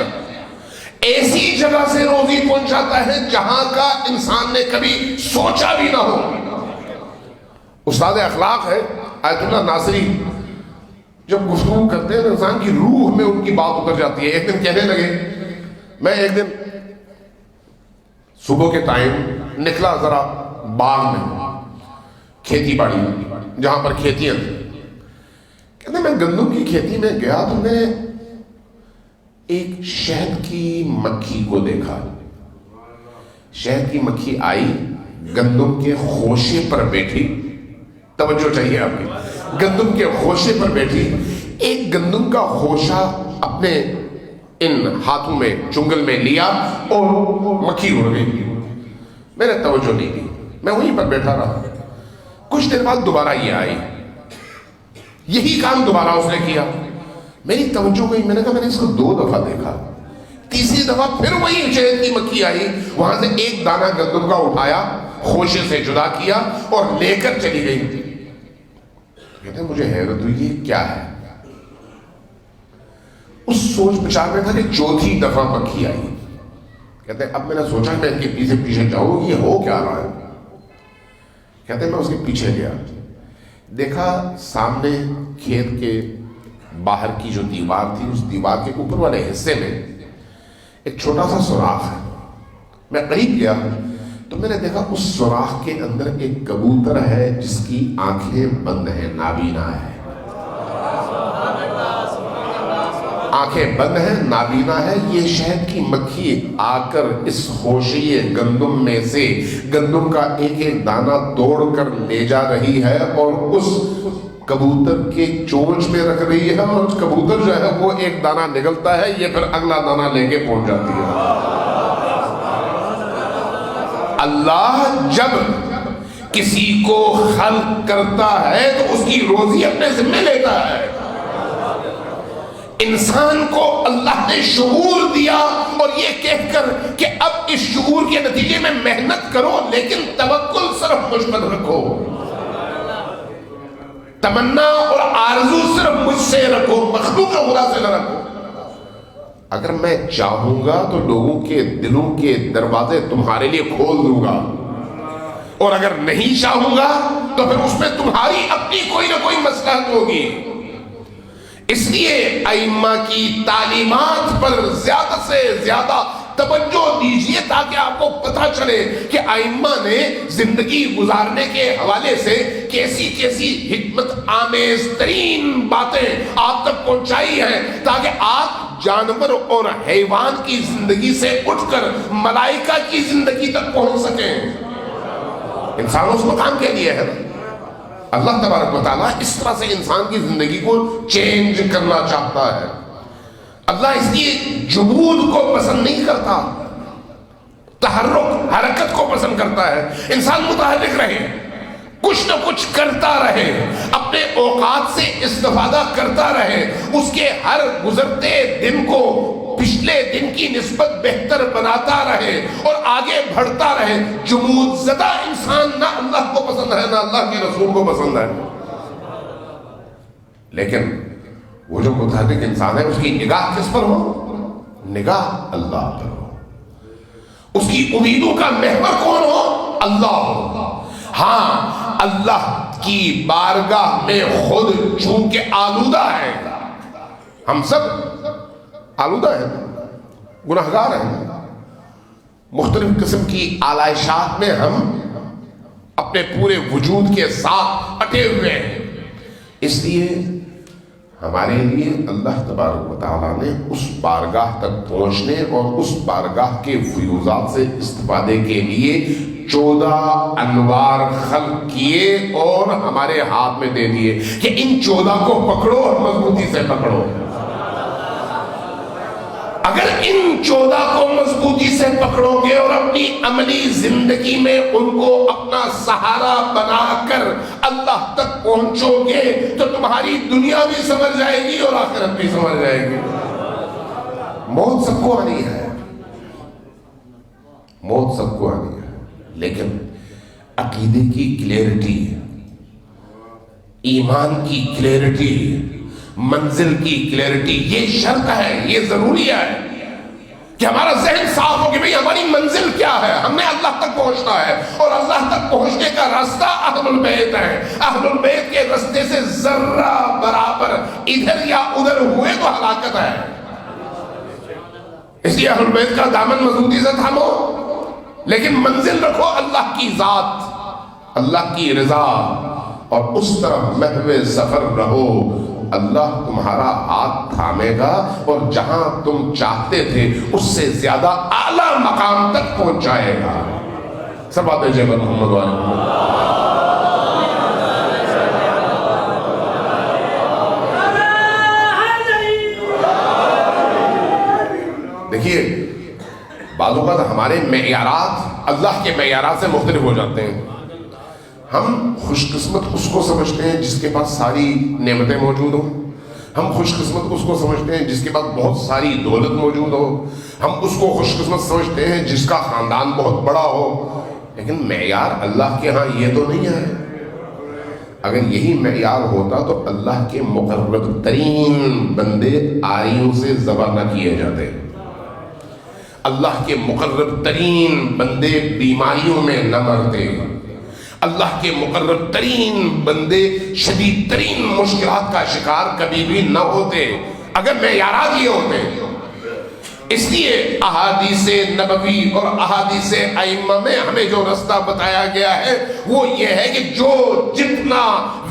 ایسی جگہ سے روزی پہنچاتا ہے جہاں کا انسان نے کبھی سوچا بھی نہ ہو. استاد اخلاق ہے آیت اللہ ناصری، جب گفتگو کرتے ہیں انسان کی روح میں ان کی بات اتر جاتی ہے. ایک دن کہنے لگے، میں ایک دن صبح کے ٹائم نکلا ذرا باغ میں، کھیتی باڑی جہاں پر کھیتیاں تھیں. کہتے میں گندم کی کھیتی میں گیا تو میں ایک شہد کی مکھی کو دیکھا. شہد کی مکھی آئی، گندم کے خوشے پر بیٹھی. توجہ چاہیے آپ کی. گندم کے خوشے پر بیٹھی، ایک گندم کا خوشہ اپنے ان ہاتھوں میں چنگل میں لیا اور مکھی اڑ گئی. میں نے توجہ نہیں دی، میں وہیں پر بیٹھا رہا. کچھ دیر بعد دوبارہ یہ آئی، یہی کام دوبارہ اس نے کیا. میری توجہ گئی، میں نے کہا میں نے اس کو 2 دفعہ دیکھا. تیسری دفعہ پھر وہی شہد کی مکھی آئی، وہاں سے ایک دانہ گندم کا اٹھایا، خوشے سے جدا کیا اور لے کر چلی گئی. کہتے ہیں مجھے حیرت ہوئی یہ کیا ہے. اس سوچ بچار میں تھا کہ 4تھی دفعہ مکھی آئی. کہتے ہیں اب میں نے سوچا میں ان کے پیچھے پیچھے جاؤں، یہ ہو کیا رہا ہے. کہتے ہیں میں اس کے پیچھے گیا، دیکھا سامنے کھیت کے باہر کی جو دیوار تھی، اس دیوار کے اوپر والے حصے میں ایک چھوٹا سا سوراخ ہے. میں قریب گیا تو میں نے دیکھا اس سوراخ کے اندر ایک کبوتر ہے جس کی آنکھیں بند ہیں، نابینا ہے. آنکھیں بند ہیں، نابینا ہے. یہ شہد کی مکھی آ کر اس خوشے گندم میں سے گندم کا ایک ایک دانہ توڑ کر لے جا رہی ہے اور اس کبوتر کے چونچ میں رکھ رہی ہے، اور کبوتر جو ہے وہ ایک دانہ نگلتا ہے، یہ پھر اگلا دانہ لے کے پہنچ جاتی ہے. اللہ جب کسی کو خلق کرتا ہے تو اس کی روزی اپنے ذمہ لیتا ہے. انسان کو اللہ نے شعور دیا اور یہ کہہ کر کہ اب اس شعور کے نتیجے میں محنت کرو لیکن توکل صرف مجھ پر رکھو، تمنا اور آرزو صرف مجھ سے رکھو، مخلوق خدا سے نہ رکھو. اگر میں چاہوں گا تو لوگوں کے دلوں کے دروازے تمہارے لیے کھول دوں گا، اور اگر نہیں چاہوں گا تو پھر اس میں تمہاری اپنی کوئی نہ کوئی مصلحت ہوگی. اس لیے ائمہ کی تعلیمات پر زیادہ سے زیادہ توجہ دیجئے تاکہ آپ کو پتہ چلے کہ ائمہ نے زندگی گزارنے کے حوالے سے کیسی کیسی حکمت آمیز ترین باتیں آپ تک پہنچائی ہیں تاکہ آپ جانور اور حیوان کی زندگی سے اٹھ کر ملائکہ کی زندگی تک پہنچ سکیں. انسان اس مقام کے لیے ہے. اللہ تبارک و تعالیٰ اس طرح سے انسان کی زندگی کو چینج کرنا چاہتا ہے. اللہ اس لیے جمود کو پسند نہیں کرتا، تحرک حرکت کو پسند کرتا ہے. انسان متحرک رہے، کچھ نہ کچھ کرتا رہے، اپنے اوقات سے استفادہ کرتا رہے، اس کے ہر گزرتے دن کو پچھلے دن کی نسبت بہتر بناتا رہے اور آگے بڑھتا رہے. جمود زدہ انسان نہ اللہ کو پسند ہے نہ اللہ کے رسول کو پسند ہے. لیکن وہ جو متحرک انسان ہے اس کی نگاہ کس پر ہو؟ نگاہ اللہ پر ہو. اس کی امیدوں کا محور کون ہو؟ اللہ ہو. ہاں اللہ کی بارگاہ میں خود چونکہ آلودہ ہے، ہم سب آلودہ ہیں، گناہگار ہیں، مختلف قسم کی آلائشات میں ہم اپنے پورے وجود کے ساتھ اٹے ہوئے ہیں. اس لیے ہمارے لیے اللہ تبارک و تعالیٰ نے اس بارگاہ تک پہنچنے اور اس بارگاہ کے فیوزات سے استفادے کے لیے 14 انوار خلق کیے اور ہمارے ہاتھ میں دے دیے کہ ان 14 کو پکڑو اور مضبوطی سے پکڑو. اگر ان 14 کو مضبوطی سے پکڑو گے اور اپنی عملی زندگی میں ان کو اپنا سہارا بنا کر اللہ تک پہنچو گے تو تمہاری دنیا بھی سمجھ جائے گی اور آخرت بھی سمجھ جائے گی. موت سب کو آنی ہے، موت سب کو آنی ہے، لیکن عقیدے کی کلیئرٹی، ایمان کی کلیئرٹی، منزل کی کلیئرٹی یہ شرط ہے، یہ ضروری ہے کہ ہمارا ذہن صاف ہو کہ بھئی ہماری منزل کیا ہے. ہم نے اللہ تک پہنچنا ہے اور اللہ تک پہنچنے کا راستہ اہل البیت ہے. اہل البیت کے راستے سے ذرہ برابر ادھر یا ادھر ہوئے تو ہلاکت ہے. اس لیے اہل البیت کا دامن مضبوطی سے تھامو، لیکن منزل رکھو اللہ کی ذات، اللہ کی رضا، اور اس طرف محو سفر رہو. اللہ تمہارا ہاتھ تھامے گا اور جہاں تم چاہتے تھے اس سے زیادہ اعلیٰ مقام تک پہنچائے گا. سب باتیں جے محمد و آل محمد. دیکھیے بعض اوقات ہمارے معیارات اللہ کے معیارات سے مختلف ہو جاتے ہیں. ہم خوش قسمت اس کو سمجھتے ہیں جس کے پاس ساری نعمتیں موجود ہوں. ہم خوش قسمت اس کو سمجھتے ہیں جس کے پاس بہت ساری دولت موجود ہو. ہم اس کو خوش قسمت سمجھتے ہیں جس کا خاندان بہت بڑا ہو. لیکن معیار اللہ کے ہاں یہ تو نہیں ہے. اگر یہی معیار ہوتا تو اللہ کے مقرب ترین بندے آریوں سے ذبح نہ کیے جاتے. اللہ کے مقرب ترین بندے بیماریوں میں نہ مرتے. اللہ کے مقرب ترین بندے شدید ترین مشکلات کا شکار کبھی بھی نہ ہوتے اگر معیارات یہ ہوتے. اس لیے احادیث نبوی اور احادیث ائمہ میں ہمیں جو رستہ بتایا گیا ہے وہ یہ ہے کہ جو جتنا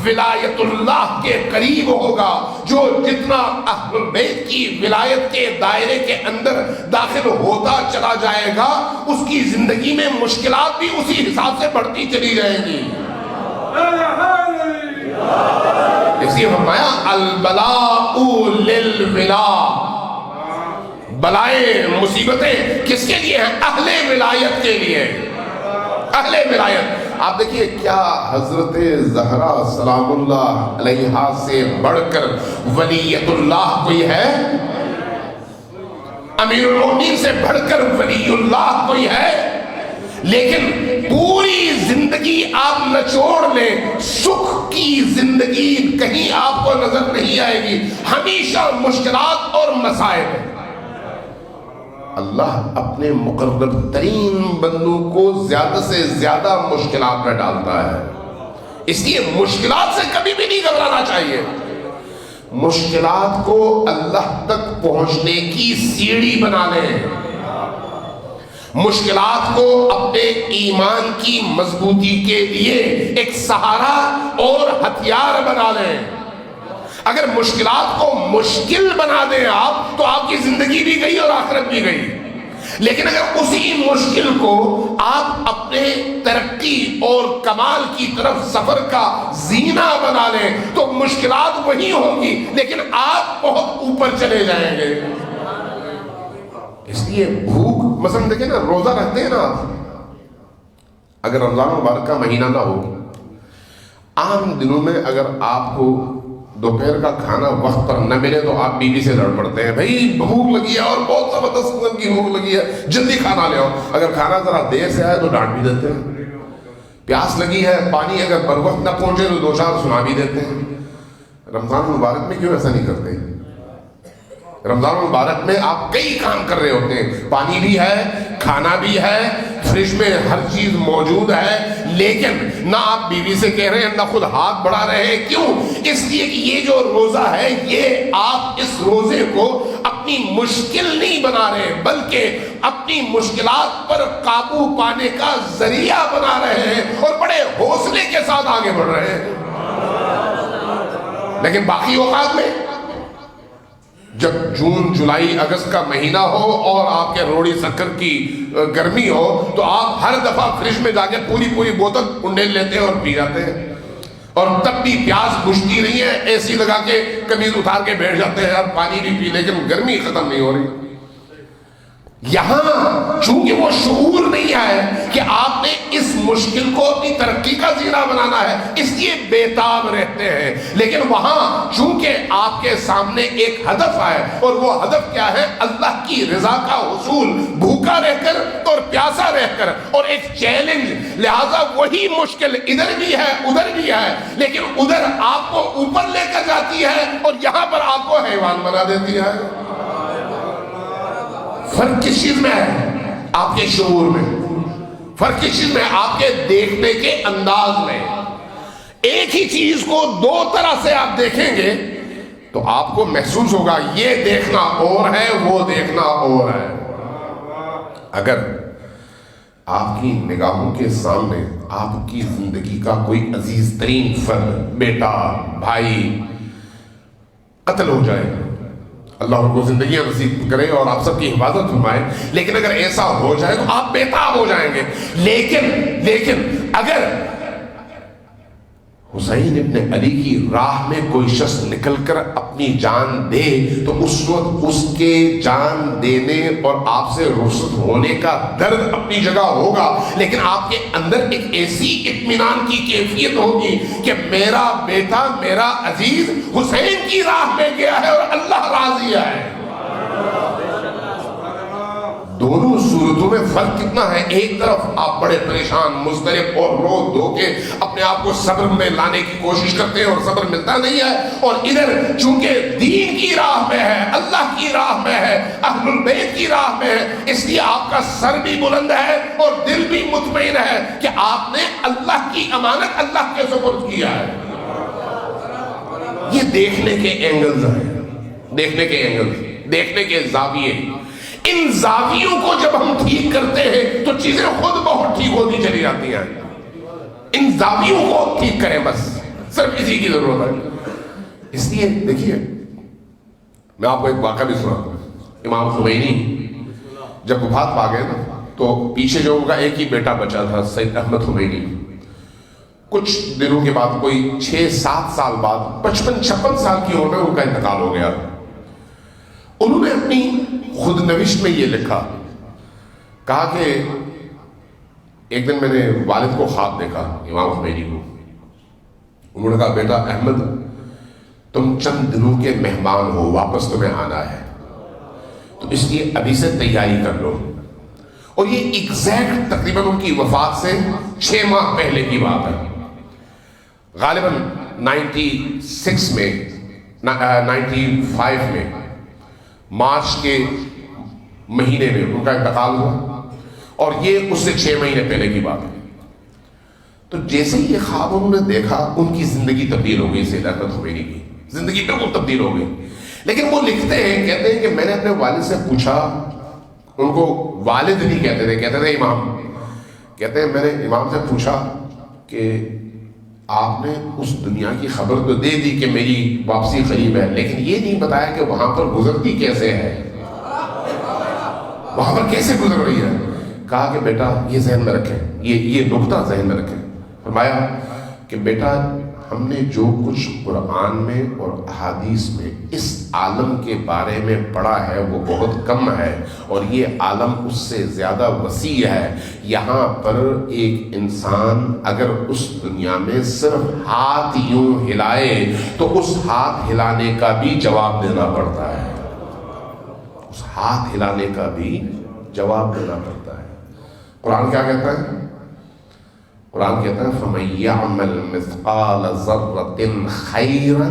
ولایت اللہ کے قریب ہوگا، جو جتنا اہل بیت کی ولایت کے دائرے کے اندر داخل ہوتا چلا جائے گا، اس کی زندگی میں مشکلات بھی اسی حساب سے بڑھتی چلی جائیں گی. اس لیے فرمایا البلاء للولا، بلائیں مصیبتیں کس کے لیے ہیں؟ اہل ولایت کے لیے. اہل ولایت. آپ دیکھیے کیا حضرت زہرا سلام اللہ علیہا سے بڑھ کر ولیت اللہ کوئی ہے؟ امیر المومنین سے بڑھ کر ولی اللہ کوئی ہے؟ لیکن پوری زندگی آپ نچوڑ لیں، سکھ کی زندگی کہیں آپ کو نظر نہیں آئے گی. ہمیشہ مشکلات اور مسائل. اللہ اپنے مقرب ترین بندوں کو زیادہ سے زیادہ مشکلات میں ڈالتا ہے. اس لیے مشکلات سے کبھی بھی نہیں گھبرانا چاہیے. مشکلات کو اللہ تک پہنچنے کی سیڑھی بنا لیں. مشکلات کو اپنے ایمان کی مضبوطی کے لیے ایک سہارا اور ہتھیار بنا لیں. اگر مشکلات کو مشکل بنا دیں آپ تو آپ کی زندگی بھی گئی اور آخرت بھی گئی. لیکن اگر اسی مشکل کو آپ اپنے ترقی اور کمال کی طرف سفر کا زینہ بنا لیں تو مشکلات وہی ہوں گی لیکن آپ بہت اوپر چلے جائیں گے. اس لیے بھوک مثلا دیکھیں نا، روزہ رکھتے ہیں نا آپ، اگر رمضان مبارک کا مہینہ نہ ہو، عام دنوں میں اگر آپ کو دوپہر کا کھانا وقت پر نہ ملے تو آپ بیوی سے لڑ پڑتے ہیں، بھائی بھوک لگی ہے اور بہت زبردست قسم کی بھوک لگی ہے، جلدی کھانا لے آؤ. اگر کھانا ذرا دیر سے آئے تو ڈانٹ بھی دیتے ہیں. پیاس لگی ہے، پانی اگر بر وقت نہ پہنچے تو دو چار سنا بھی دیتے ہیں. رمضان المبارک میں کیوں ایسا نہیں کرتے؟ رمضان المبارک میں آپ کئی کام کر رہے ہوتے ہیں، پانی بھی ہے، کھانا بھی ہے، فریج میں ہر چیز موجود ہے، لیکن نہ آپ بیوی سے کہہ رہے ہیں، نہ خود ہاتھ بڑھا رہے ہیں۔ کیوں؟ اس لیے کہ یہ جو روزہ ہے، یہ آپ اس روزے کو اپنی مشکل نہیں بنا رہے، بلکہ اپنی مشکلات پر قابو پانے کا ذریعہ بنا رہے ہیں اور بڑے حوصلے کے ساتھ آگے بڑھ رہے ہیں۔ لیکن باقی اوقات میں جب جون جولائی اگست کا مہینہ ہو اور آپ کے روڑی شکر کی گرمی ہو تو آپ ہر دفعہ فریج میں جا کے پوری بوتل انڈیل لیتے ہیں اور پی جاتے ہیں، اور تب بھی پیاس بجھتی نہیں ہے، اے سی لگا کے قمیض اتار کے بیٹھ جاتے ہیں اور پانی بھی پی، لیکن گرمی ختم نہیں ہو رہی۔ یہاں چونکہ وہ شعور نہیں آیا کہ آپ نے اس مشکل کو اپنی ترقی کا زینہ بنانا ہے، اس لیے بےتاب رہتے ہیں، لیکن وہاں چونکہ آپ کے سامنے ایک ہدف ہے، اور وہ ہدف کیا ہے؟ اللہ کی رضا کا حصول، بھوکا رہ کر اور پیاسا رہ کر، اور ایک چیلنج، لہذا وہی مشکل ادھر بھی ہے ادھر بھی ہے، لیکن ادھر آپ کو اوپر لے کر جاتی ہے اور یہاں پر آپ کو حیوان بنا دیتی ہے۔ فرق کس چیز میں ہے؟ آپ کے شعور میں۔ فرق کس چیز میں؟ آپ کے دیکھنے کے انداز میں۔ ایک ہی چیز کو دو طرح سے آپ دیکھیں گے تو آپ کو محسوس ہوگا یہ دیکھنا اور ہے، وہ دیکھنا اور ہے۔ اگر آپ کی نگاہوں کے سامنے آپ کی زندگی کا کوئی عزیز ترین فرد، بیٹا، بھائی قتل ہو جائے، اللہ ان کو زندگیاں نصیب کرے اور آپ سب کی حفاظت فرمائے، لیکن اگر ایسا ہو جائے تو آپ بےتاب ہو جائیں گے۔ لیکن اگر حسین ابن علی کی راہ میں کوئی شخص نکل کر اپنی جان دے تو اس وقت اس کے جان دینے اور آپ سے رخصت ہونے کا درد اپنی جگہ ہوگا، لیکن آپ کے اندر ایک ایسی اطمینان کی کیفیت ہوگی کہ میرا بیٹا، میرا عزیز حسین کی راہ میں گیا ہے اور اللہ راضی ہے۔ دونوں صورتوں میں فرق کتنا ہے؟ ایک طرف آپ بڑے پریشان، مضطرب اور رو دھو کے اپنے آپ کو صبر میں لانے کی کوشش کرتے ہیں اور صبر ملتا نہیں ہے، اور ادھر چونکہ دین کی راہ میں ہے، اللہ کی راہ میں ہے، اہل البیت کی راہ میں ہے، اس لیے آپ کا سر بھی بلند ہے اور دل بھی مطمئن ہے کہ آپ نے اللہ کی امانت اللہ کے سپرد کیا ہے۔ یہ دیکھنے کے اینگلز ہیں، دیکھنے کے اینگلز، دیکھنے کے زاویے۔ ان زاویوں کو جب ہم ٹھیک کرتے ہیں تو چیزیں خود بہت ٹھیک ہوتی چلی جاتی ہیں۔ ان زاویوں کو ٹھیک کریں، بس صرف اسی کی ضرورت ہے۔ اس لیے دیکھیے، میں آپ کو ایک واقعہ بھی سناتا ہوں۔ امام خمینی جب وفات پا گئے نا تو پیچھے جو ان کا ایک ہی بیٹا بچا تھا، سید احمد خمینی، کچھ دنوں کے بعد، کوئی 6-7 سال بعد، 55-56 سال کی عمر میں ان کا انتقال ہو گیا۔ انہوں نے اپنی خود نوشت میں یہ لکھا، کہا کہ ایک دن میں نے والد کو خواب دیکھا، امام خمینی کو۔ انہوں نے کہا بیٹا احمد، تم چند دنوں کے مہمان ہو، واپس تمہیں آنا ہے، تو اس لیے ابھی سے تیاری کر لو۔ اور یہ ایگزیکٹ تقریباً ان کی وفات سے 6 ماہ پہلے کی بات ہے، غالباً 96 میں 95 میں مارچ کے مہینے میں ان کا انتقال ہوا، اور یہ اس سے 6 مہینے پہلے کی بات ہے۔ تو جیسے ہی یہ خواب انہوں نے دیکھا، ان کی زندگی تبدیل ہو گئی، سید احمد خمینی کی زندگی بالکل تبدیل ہو گئی۔ لیکن وہ لکھتے ہیں، کہتے ہیں کہ میں نے اپنے والد سے پوچھا، ان کو والد نہیں کہتے تھے، کہتے تھے امام، کہتے ہیں میں نے امام سے پوچھا کہ آپ نے اس دنیا کی خبر تو دے دی کہ میری واپسی قریب ہے، لیکن یہ نہیں بتایا کہ وہاں پر گزرتی کیسے ہے، وہاں پر کیسے گزر رہی ہے۔ کہا کہ بیٹا یہ ذہن میں رکھیں، یہ نقطہ ذہن میں رکھیں۔ فرمایا کہ بیٹا ہم نے جو کچھ قرآن میں اور احادیث میں اس عالم کے بارے میں پڑھا ہے وہ بہت کم ہے، اور یہ عالم اس سے زیادہ وسیع ہے۔ یہاں پر ایک انسان اگر اس دنیا میں صرف ہاتھ یوں ہلائے تو اس ہاتھ ہلانے کا بھی جواب دینا پڑتا ہے، اس ہاتھ ہلانے کا بھی جواب دینا پڑتا ہے۔ قرآن کیا کہتا ہے؟ قرآن کہتا ہے فَمَن يَعْمَلْ مِثْقَالَ ذَرَّةٍ خَيْرًا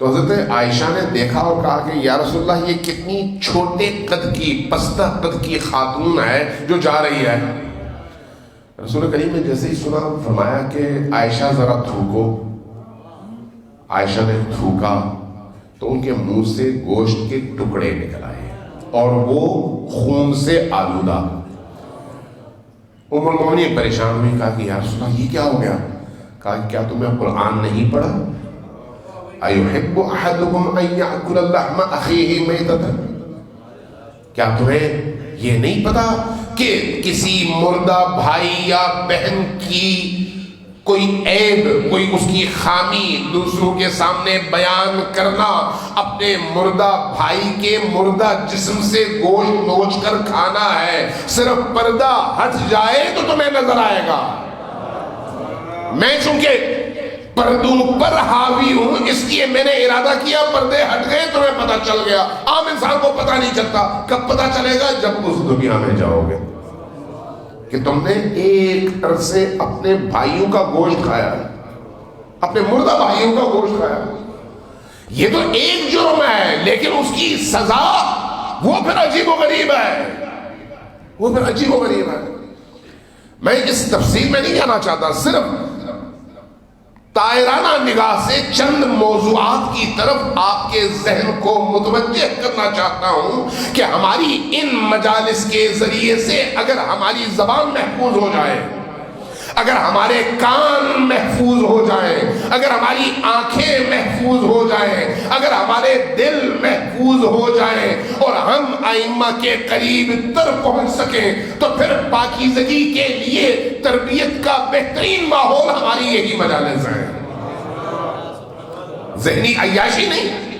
تو حضرت عائشہ نے دیکھا اور کہا کہ یا رسول اللہ یہ کتنی چھوٹے قد کی پستہ قد کی خاتون ہے جو جا رہی ہے. رسول کریم نے جیسے ہی سنا فرمایا کہ عائشہ ذرا تھوکو. عائشہ نے تھوکا تو ان کے منہ سے گوشت کے ٹکڑے نکل آئے اور وہ خون سے آلودہ. ام المومنین پریشان ہوئی, کہا کہ یا رسول اللہ یہ کیا ہو گیا؟ کہا کیا تمہیں قرآن نہیں پڑھا؟ اَيُحِبُّ أَحَدُكُمْ أَن يَأْكُلَ اللَّحْمَ أَخِيهِ مَيْتَةً, کیا تمہیں یہ نہیں پتا کہ کسی مردہ بھائی یا بہن کی کوئی عیب, کوئی اس کی خامی دوسروں کے سامنے بیان کرنا, اپنے مردہ بھائی کے مردہ جسم سے گوشت نوچ کر کھانا ہے, صرف پردہ ہٹ جائے تو تمہیں نظر آئے گا. میں چونکہ پردوں پر حاوی ہوں اس لیے میں نے ارادہ کیا پردے ہٹ گئے, تمہیں پتہ چل گیا. عام انسان کو پتہ نہیں چلتا. کب پتہ چلے گا؟ جب اس دنیا میں جاؤ گے کہ تم نے ایک عرصے اپنے بھائیوں کا گوشت کھایا, اپنے مردہ بھائیوں کا گوشت کھایا. یہ تو ایک جرم ہے, لیکن اس کی سزا وہ پھر عجیب و غریب ہے, وہ پھر عجیب و غریب ہے. میں اس تفصیل میں نہیں جانا چاہتا, صرف طائرانہ نگاہ سے چند موضوعات کی طرف آپ کے ذہن کو متوجہ کرنا چاہتا ہوں کہ ہماری ان مجالس کے ذریعے سے اگر ہماری زبان محفوظ ہو جائے, اگر ہمارے کان محفوظ ہو جائیں, اگر ہماری آنکھیں محفوظ ہو جائیں, اگر ہمارے دل محفوظ ہو جائیں اور ہم ائمہ کے قریب تر پہنچ سکیں, تو پھر پاکیزگی کے لیے تربیت کا بہترین ماحول ہماری یہی مجالس ہیں. ذہنی عیاشی نہیں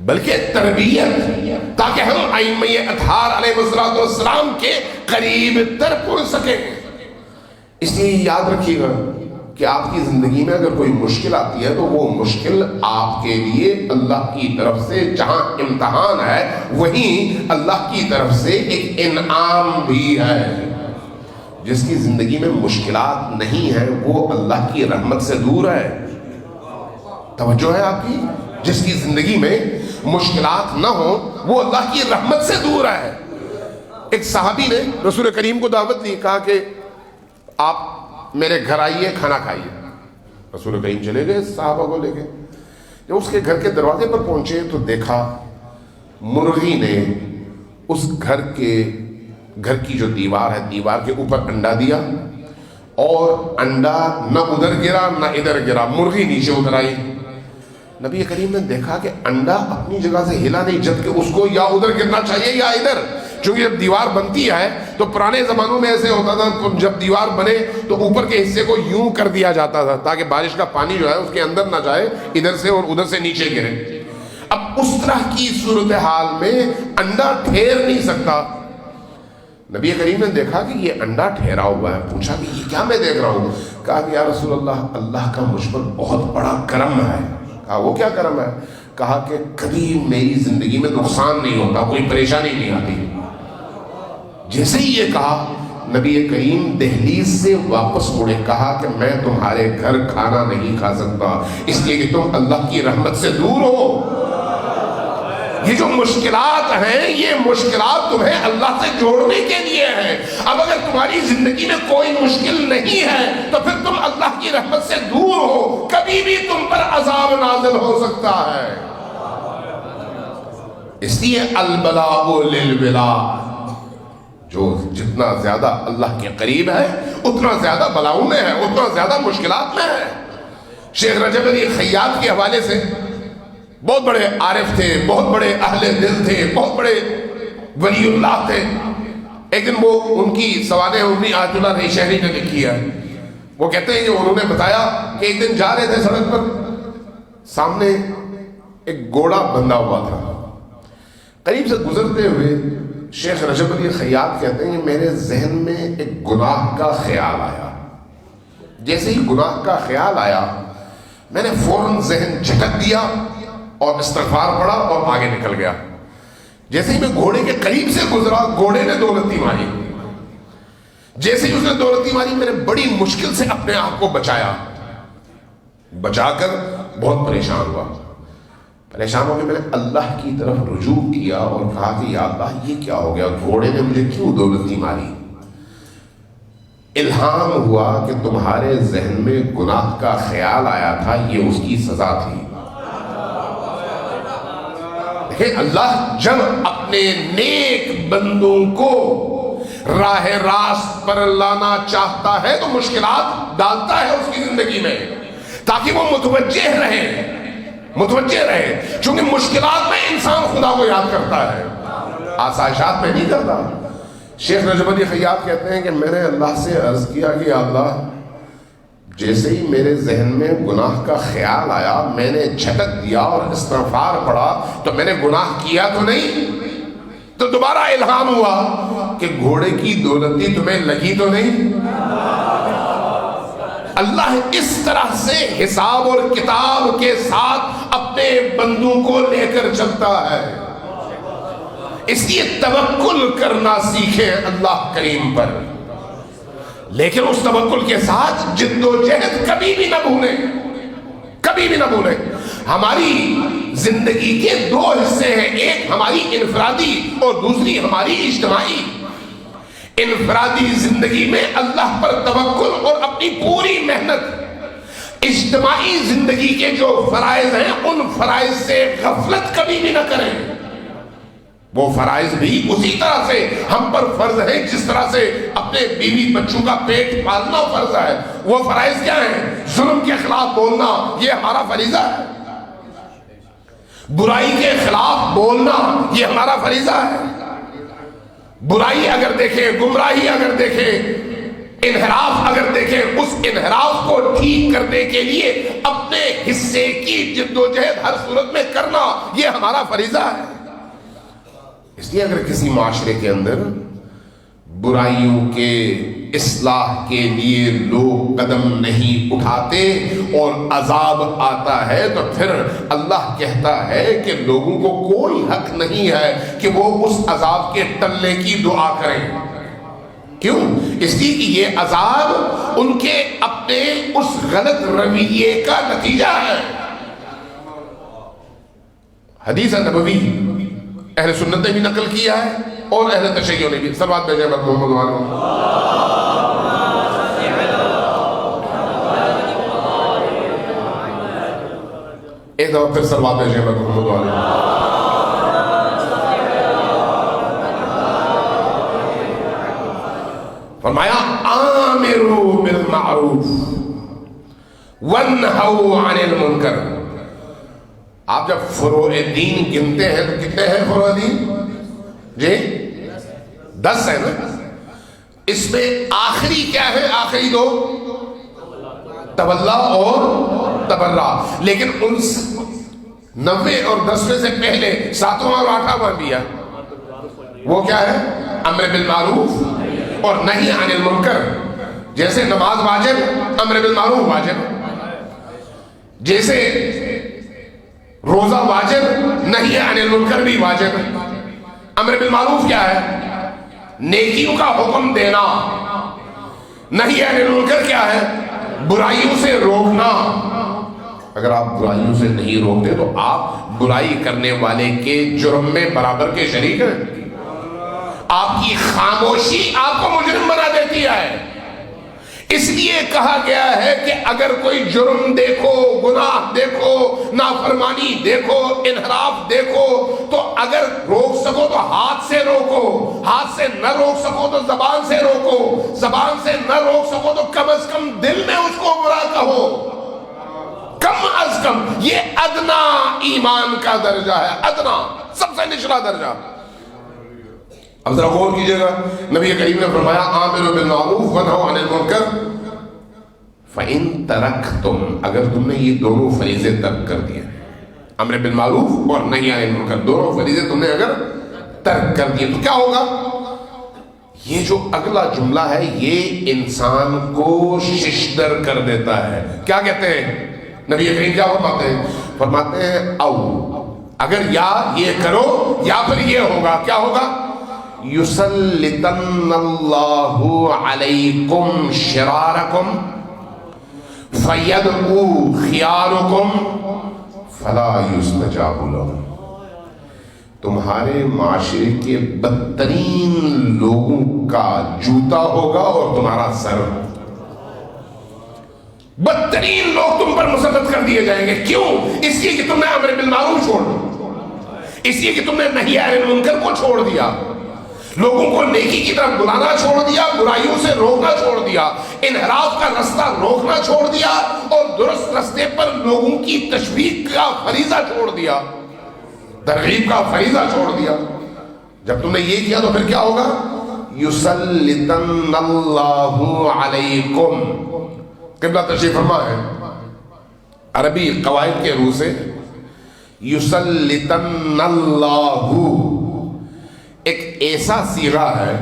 بلکہ تربیت, تاکہ ہم ائمہ اطہار علیہ السلام کے قریب تر پہنچ سکیں. اس لیے یاد رکھیے گا کہ آپ کی زندگی میں اگر کوئی مشکل آتی ہے تو وہ مشکل آپ کے لیے اللہ کی طرف سے جہاں امتحان ہے وہیں اللہ کی طرف سے ایک انعام بھی ہے. جس کی زندگی میں مشکلات نہیں ہیں وہ اللہ کی رحمت سے دور ہے. توجہ ہے آپ کی؟ جس کی زندگی میں مشکلات نہ ہوں وہ اللہ کی رحمت سے دور ہے. ایک صحابی نے رسول کریم کو دعوت دی, کہا کہ آپ میرے گھر آئیے, کھانا کھائیے. رسول کریم چلے گئے صحابہ کو لے کے. جب اس کے گھر کے دروازے پر پہنچے تو دیکھا مرغی نے اس گھر کی جو دیوار ہے, دیوار کے اوپر انڈا دیا, اور انڈا نہ ادھر گرا نہ ادھر گرا, مرغی نیچے اتر آئی. نبی کریم نے دیکھا کہ انڈا اپنی جگہ سے ہلا نہیں, جبکہ اس کو یا ادھر گرنا چاہیے یا ادھر. چونکہ جب دیوار بنتی ہے تو پرانے زمانوں میں ایسے ہوتا تھا, جب دیوار بنے تو اوپر کے حصے کو یوں کر دیا جاتا تھا تاکہ بارش کا پانی جو ہے اس کے اندر نہ جائے, ادھر سے اور ادھر سے نیچے گرے. اب اس طرح کی صورتحال میں انڈا ٹھہر نہیں سکتا. نبی کریم نے دیکھا کہ یہ انڈا ٹھہرا ہوا ہے. پوچھا کہ یہ کیا میں دیکھ رہا ہوں؟ کہا کہ یا رسول اللہ, اللہ کا مجھ پر بہت بڑا کرم ہے. کہا وہ کیا کرم ہے؟ کہا کہ کبھی میری زندگی میں نقصان نہیں ہوتا, کوئی پریشانی نہیں آتی. جیسے ہی یہ کہا نبی کریم دہلیز سے واپس مڑے, کہا کہ میں تمہارے گھر کھانا نہیں کھا سکتا اس لیے کہ تم اللہ کی رحمت سے دور ہو. یہ جو مشکلات ہیں یہ مشکلات تمہیں اللہ سے جوڑنے کے لیے ہیں. اب اگر تمہاری زندگی میں کوئی مشکل نہیں ہے تو پھر تم اللہ کی رحمت سے دور ہو, کبھی بھی تم پر عذاب نازل ہو سکتا ہے. اس لیے البلاء للبلاء, جو جتنا زیادہ اللہ کے قریب ہے اتنا زیادہ بلاؤں میں ہے, اتنا زیادہ مشکلات میں ہے. شیخ رجب علی خیاط کے حوالے سے بہت بڑے عارف تھے, بہت بڑے اہل دل تھے, بہت بڑے ولی اللہ تھے. ایک دن وہ ان کی سوانح عمری آیت اللہ رئی شہری نے لکھی ہے. وہ کہتے ہیں کہ انہوں نے بتایا کہ ایک دن جا رہے تھے سڑک پر, سامنے ایک گھوڑا بندھا ہوا تھا. قریب سے گزرتے ہوئے شیخ رجب علی خیاط کہتے ہیں کہ میرے ذہن میں ایک گناہ کا خیال آیا. جیسے ہی گناہ کا خیال آیا میں نے فوراً ذہن جھٹک دیا اور استغفار پڑھا اور آگے نکل گیا. جیسے ہی میں گھوڑے کے قریب سے گزرا گھوڑے نے دو لتی ماری. جیسے ہی اس نے دو لتی ماری میں نے بڑی مشکل سے اپنے آپ کو بچایا, بچا کر بہت پریشان ہوا. پریشان ہو کے میں نے اللہ کی طرف رجوع کیا اور کہا کہ یا اللہ یہ کیا ہو گیا، گھوڑے نے مجھے کیوں دولتی ماری؟ الہام ہوا کہ تمہارے ذہن میں گناہ کا خیال آیا تھا، یہ اس کی سزا تھی۔ دیکھیں اللہ جب اپنے نیک بندوں کو راہ راست پر لانا چاہتا ہے تو مشکلات ڈالتا ہے اس کی زندگی میں، تاکہ وہ متوجہ رہے، چونکہ مشکلات میں انسان خدا کو یاد کرتا ہے، آسائشات میں نہیں کرتا۔ شیخ نجم الدین خیاط کہتے ہیں کہ میں نے اللہ سے عرض کیا کہ اللہ جیسے ہی میرے ذہن میں گناہ کا خیال آیا میں نے جھٹک دیا اور استغفار پڑھا، تو میں نے گناہ کیا تو نہیں؟ تو دوبارہ الہام ہوا کہ گھوڑے کی دولتی تمہیں لگی تو نہیں؟ اللہ اس طرح سے حساب اور کتاب کے ساتھ اپنے بندوں کو لے کر چلتا ہے، اس لیے توکل کرنا سیکھیں اللہ کریم پر، لیکن اس توکل کے ساتھ جد و جہد کبھی بھی نہ بھولیں۔ ہماری زندگی کے دو حصے ہیں، ایک ہماری انفرادی اور دوسری ہماری اجتماعی۔ انفرادی زندگی میں اللہ پر توکل اور اپنی پوری محنت، اجتماعی زندگی کے جو فرائض ہیں ان فرائض سے غفلت کبھی بھی نہ کریں۔ وہ فرائض بھی اسی طرح سے ہم پر فرض ہے جس طرح سے اپنے بیوی بچوں کا پیٹ پالنا فرض ہے۔ وہ فرائض کیا ہیں؟ ظلم کے خلاف بولنا یہ ہمارا فریضہ ہے، برائی کے خلاف بولنا یہ ہمارا فریضہ ہے۔ برائی اگر دیکھیں، گمراہی اگر دیکھیں، انحراف اگر دیکھیں، اس انحراف کو ٹھیک کرنے کے لیے اپنے حصے کی جد و جہد ہر صورت میں کرنا یہ ہمارا فریضہ ہے۔ اس لیے اگر کسی معاشرے کے اندر برائیوں کے اصلاح کے لیے لوگ قدم نہیں اٹھاتے اور عذاب آتا ہے تو پھر اللہ کہتا ہے کہ لوگوں کو کوئی حق نہیں ہے کہ وہ اس عذاب کے ٹلنے کی دعا کریں۔ کیوں؟ اس لیے کہ یہ عذاب ان کے اپنے اس غلط رویے کا نتیجہ ہے۔ حدیث نبوی اہل سنت نے بھی نقل کیا ہے اور اہل تشیع نے بھی۔ صلوات بھیجیں محمد وعلیہ۔ ایک دفعہ پھر صلوات بھیجیں محمد وعلیہ۔ فرمایا آمروا بالمعروف وانہوا عن المنکر۔ آپ جب فروع دین گنتے ہیں تو کتنے ہیں فروع دین؟ جی 10 ہے نا۔ اس میں آخری کیا ہے؟ آخری دو تولا اور تبرع، لیکن ان 90 اور 10 میں سے پہلے 7واں اور 8واں بھی ہے۔ وہ کیا ہے؟ امر بالمعروف اور نہی عن المنکر۔ جیسے نماز واجب، امر بالمعروف واجب، جیسے روزہ واجب، نہی عن المنکر بھی واجب۔ امر بالمعروف کیا ہے؟ نیکیوں کا حکم دینا۔ نہی عن المنکر کیا ہے؟ برائیوں سے روکنا۔ اگر آپ برائیوں سے نہیں روکتے تو آپ برائی کرنے والے کے جرم میں برابر کے شریک ہیں۔ آپ کی خاموشی آپ کو مجرم بنا دیتی ہے۔ اس لیے کہا گیا ہے کہ اگر کوئی جرم دیکھو، گناہ دیکھو، نافرمانی دیکھو، انحراف دیکھو تو اگر روک سکو تو ہاتھ سے روکو، ہاتھ سے نہ روک سکو تو زبان سے روکو، زبان سے نہ روک سکو تو کم از کم دل میں اس کو برا کہو، کم از کم۔ یہ ادنا ایمان کا درجہ ہے، ادنا سب سے نچلا درجہ۔ اب ذرا غور کیجئے گا، نبی کریم نے فرمایا آمروا بالمعروف وانہوا عن المنکر فَإِن تَرَكْتُمْ، اگر تم نے یہ دونوں فریضے ترک کر دیے، امر بالمعروف اور نہی عن المنکر، دونوں فریضے تم نے اگر ترک کر دیے تو کیا ہوگا؟ یہ جو اگلا جملہ ہے یہ انسان کو ششدر کر دیتا ہے۔ کیا کہتے ہیں نبی کریم؟ کیا فرماتے ہیں او، اگر یا یہ کرو یا پھر یہ ہوگا، کیا ہوگا؟ یسلطن اللہ علیکم شرارکم فیدعو خیارکم فلا یستجاب لہم، تمہارے معاشرے کے بدترین لوگوں کا جوتا ہوگا اور تمہارا سر، بدترین لوگ تم پر مسلط کر دیے جائیں گے. کیوں؟ اس لیے کہ تم نے امر بالمعروف چھوڑ دیا، اس لیے کہ تم نے نہی عن المنکر کو چھوڑ دیا، لوگوں کو نیکی کی طرف بلانا چھوڑ دیا، برائیوں سے روکنا چھوڑ دیا، انحراف کا رستہ روکنا چھوڑ دیا، اور درست رستے پر لوگوں کی تشویق کا فریضہ چھوڑ دیا، ترغیب کا فریضہ چھوڑ دیا. جب تم نے یہ کیا تو پھر کیا ہوگا؟ یسلطن اللہ علیکم. قبلہ تشریف فرما ہے، عربی قواعد کے روح سے یسلطن اللہ ایک ایسا صیغہ ہے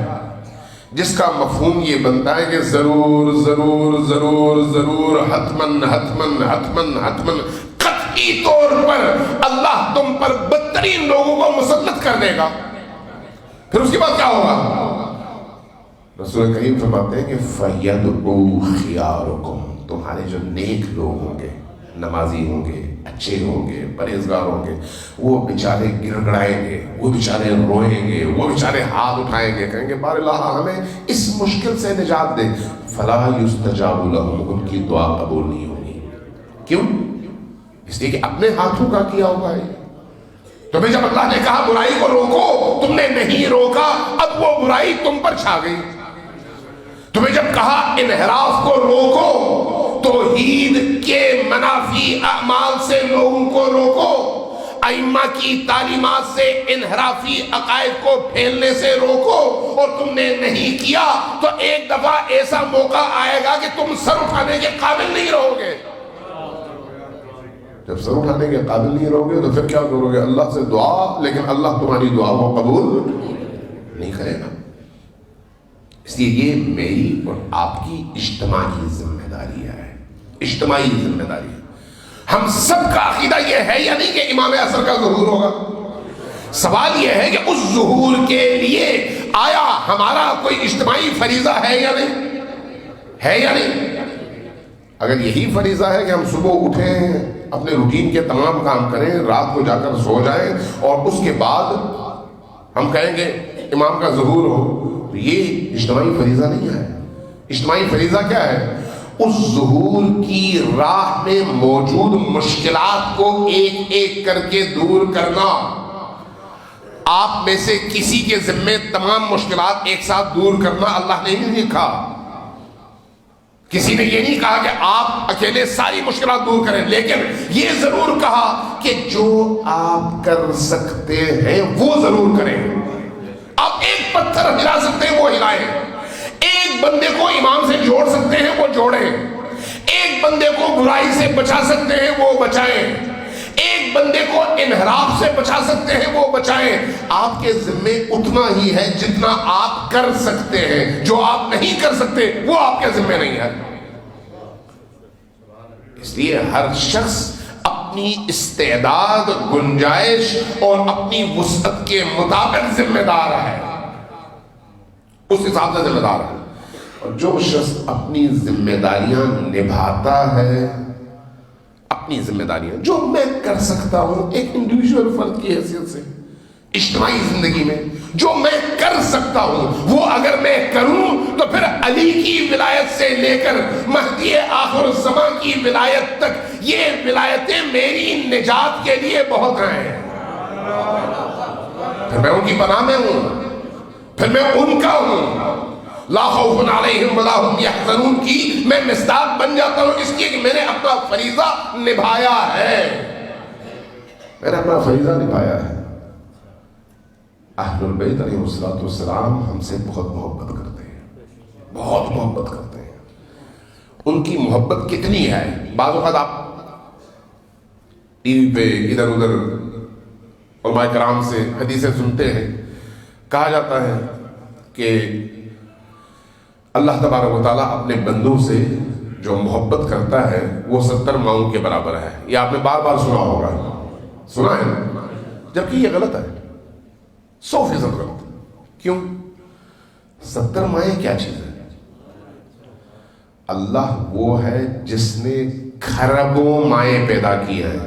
جس کا مفہوم یہ بنتا ہے کہ ضرور ضرور ضرور ضرور حتمن حتمن حتمن حتمن قطعی طور پر اللہ تم پر بدترین لوگوں کو مسلط کر دے گا. پھر اس کے بعد کیا ہوگا؟ رسول کریم فرماتے ہیں کہ فَيَدْعُوا خِيَارُكُمْ، تمہارے جو نیک لوگ ہوں گے، نمازی ہوں گے، اچھے ہوں گے، پرہیزگار ہوں گے، وہ بیچارے گر گڑائیں گے، وہ بیچارے روئیں گے، وہ بیچارے ہاتھ اٹھائیں گے، کہیں گے بار اللہ ہمیں اس مشکل سے نجات دے. فَلَا يُسْتَجَابُ لَهُمْ، ان کی دعا قبول نہیں ہوگی. کیوں؟ اس لیے کہ اپنے ہاتھوں کا کیا ہوا ہے. تمہیں جب اللہ نے کہا برائی کو روکو، تم نے نہیں روکا، اب وہ برائی تم پر چھا گئی. تمہیں جب کہا انحراف کو روکو، توحید کے منافی اعمال سے لوگوں کو روکو، ائمہ کی تعلیمات سے انحرافی عقائد کو پھیلنے سے روکو، اور تم نے نہیں کیا تو ایک دفعہ ایسا موقع آئے گا کہ تم سر اٹھانے کے قابل نہیں رہو گے. جب سر اٹھانے کے قابل نہیں رہو گے تو پھر کیا کرو گے؟ اللہ سے دعا، لیکن اللہ تمہاری دعا کو قبول نہیں کرے گا. اس لیے یہ میری اور آپ کی اجتماعی ذمہ داری ہے، اجتماعی ذمہ داری ہے. ہم سب کا عقیدہ یہ ہے یا نہیں کہ امام عصر کا ظہور ہوگا؟ سوال یہ ہے کہ اس ظہور کے لیے آیا ہمارا کوئی اجتماعی فریضہ ہے یا نہیں؟ ہے یا نہیں؟ اگر یہی فریضہ ہے کہ ہم صبح اٹھیں، اپنے روٹین کے تمام کام کریں، رات کو جا کر سو جائیں، اور اس کے بعد ہم کہیں گے امام کا ظہور ہو، تو یہ اجتماعی فریضہ نہیں ہے. اجتماعی فریضہ کیا ہے؟ اس ظہور کی راہ میں موجود مشکلات کو ایک ایک کر کے دور کرنا. آپ میں سے کسی کے ذمے تمام مشکلات ایک ساتھ دور کرنا اللہ نے نہیں لکھا. کسی نے یہ نہیں کہا کہ آپ اکیلے ساری مشکلات دور کریں، لیکن یہ ضرور کہا کہ جو آپ کر سکتے ہیں وہ ضرور کریں. آپ ایک پتھر ہلا سکتے ہیں وہ ہلائیں، ایک بندے کو امام سے جوڑ سکتے ہیں وہ جوڑیں، ایک بندے کو برائی سے بچا سکتے ہیں وہ بچائیں، ایک بندے کو انحراف سے بچا سکتے ہیں وہ بچائیں. آپ کے ذمے اتنا ہی ہے جتنا آپ کر سکتے ہیں. جو آپ نہیں کر سکتے وہ آپ کے ذمے نہیں ہے. اس لیے ہر شخص اپنی استعداد، گنجائش اور اپنی وسعت کے مطابق ذمہ دار ہے، اس حساب سے ذمہ دار ہے. اور جو شخص اپنی ذمہ داریاں نبھاتا ہے، اپنی ذمہ داریاں جو میں کر سکتا ہوں ایک انڈیویجول فرد کی حیثیت سے اجتماعی زندگی میں، جو میں کر سکتا ہوں وہ اگر میں کروں تو پھر علی کی ولایت سے لے کر مہدی آخر الزمان کی ولایت تک یہ ولایتیں میری نجات کے لیے بہت ہیں. پھر میں ان کی پناہ میں ہوں، پھر میں ان کا ہوں. لا خوف علیہم ولا هم یحزنون کی میں مصداق بن جاتا ہوں، اس لیے کہ میں نے اپنا فریضہ نبھایا ہے. میں نے اپنا فریضہ نبھایا ہے. اہل البیت علیہ السلام ہم سے بہت محبت کرتے ہیں، بہت محبت کرتے ہیں. ان کی محبت کتنی ہے؟ بعض اوقات آپ ٹی وی پہ ادھر ادھر علماء کرام سے حدیثیں سنتے ہیں، کہا جاتا ہے کہ اللہ تبارک و تعالیٰ اپنے بندوں سے جو محبت کرتا ہے وہ 70 ماؤں کے برابر ہے. یہ آپ نے بار بار سنا ہوگا، سنا ہے، جبکہ یہ غلط ہے، 100% غلط. کیوں؟ 70 مائیں کیا چیز ہے؟ اللہ وہ ہے جس نے کھربوں مائیں پیدا کی ہیں.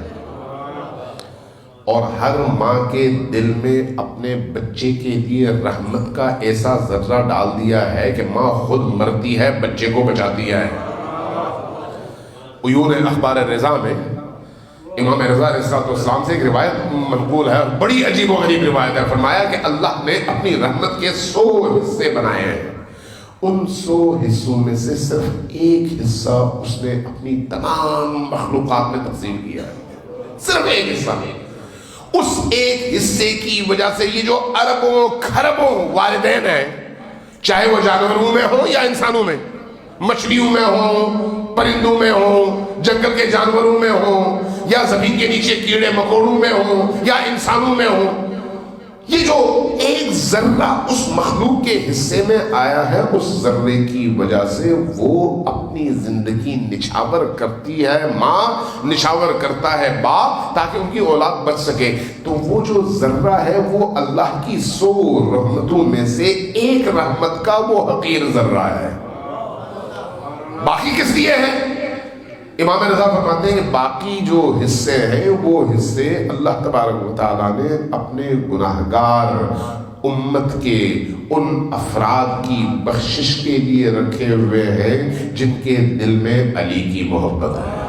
اور ہر ماں کے دل میں اپنے بچے کے لیے رحمت کا ایسا ذرہ ڈال دیا ہے کہ ماں خود مرتی ہے بچے کو بچاتی ہے۔ عیون اخبار رضا میں امام رضا علیہ السلام سے ایک روایت منقول ہے، بڑی عجیب و غریب روایت ہے۔ فرمایا کہ اللہ نے اپنی رحمت کے 100 حصے بنائے ہیں، ان 100 حصوں میں سے صرف ایک حصہ اس نے اپنی تمام مخلوقات میں تقسیم کیا ہے، صرف ایک حصہ۔ اس ایک حصے کی وجہ سے یہ جو اربوں کھربوں والدین ہیں، چاہے وہ جانوروں میں ہوں یا انسانوں میں، مچھلیوں میں ہوں، پرندوں میں ہوں، جنگل کے جانوروں میں ہوں، یا زمین کے نیچے کیڑے مکوڑوں میں ہوں یا انسانوں میں ہوں، یہ جو ایک ذرہ اس مخلوق کے حصے میں آیا ہے، اس ذرے کی وجہ سے وہ اپنی زندگی نچھاور کرتی ہے ماں، نچھاور کرتا ہے باپ، تاکہ ان کی اولاد بچ سکے۔ تو وہ جو ذرہ ہے وہ اللہ کی 100 رحمتوں میں سے ایک رحمت کا وہ حقیر ذرہ ہے۔ باقی کس لیے ہے؟ امام رضا فرماتے ہیں کہ باقی جو حصے ہیں وہ حصے اللہ تبارک و تعالیٰ نے اپنے گناہگار امت کے ان افراد کی بخشش کے لیے رکھے ہوئے ہیں جن کے دل میں علی کی محبت ہے،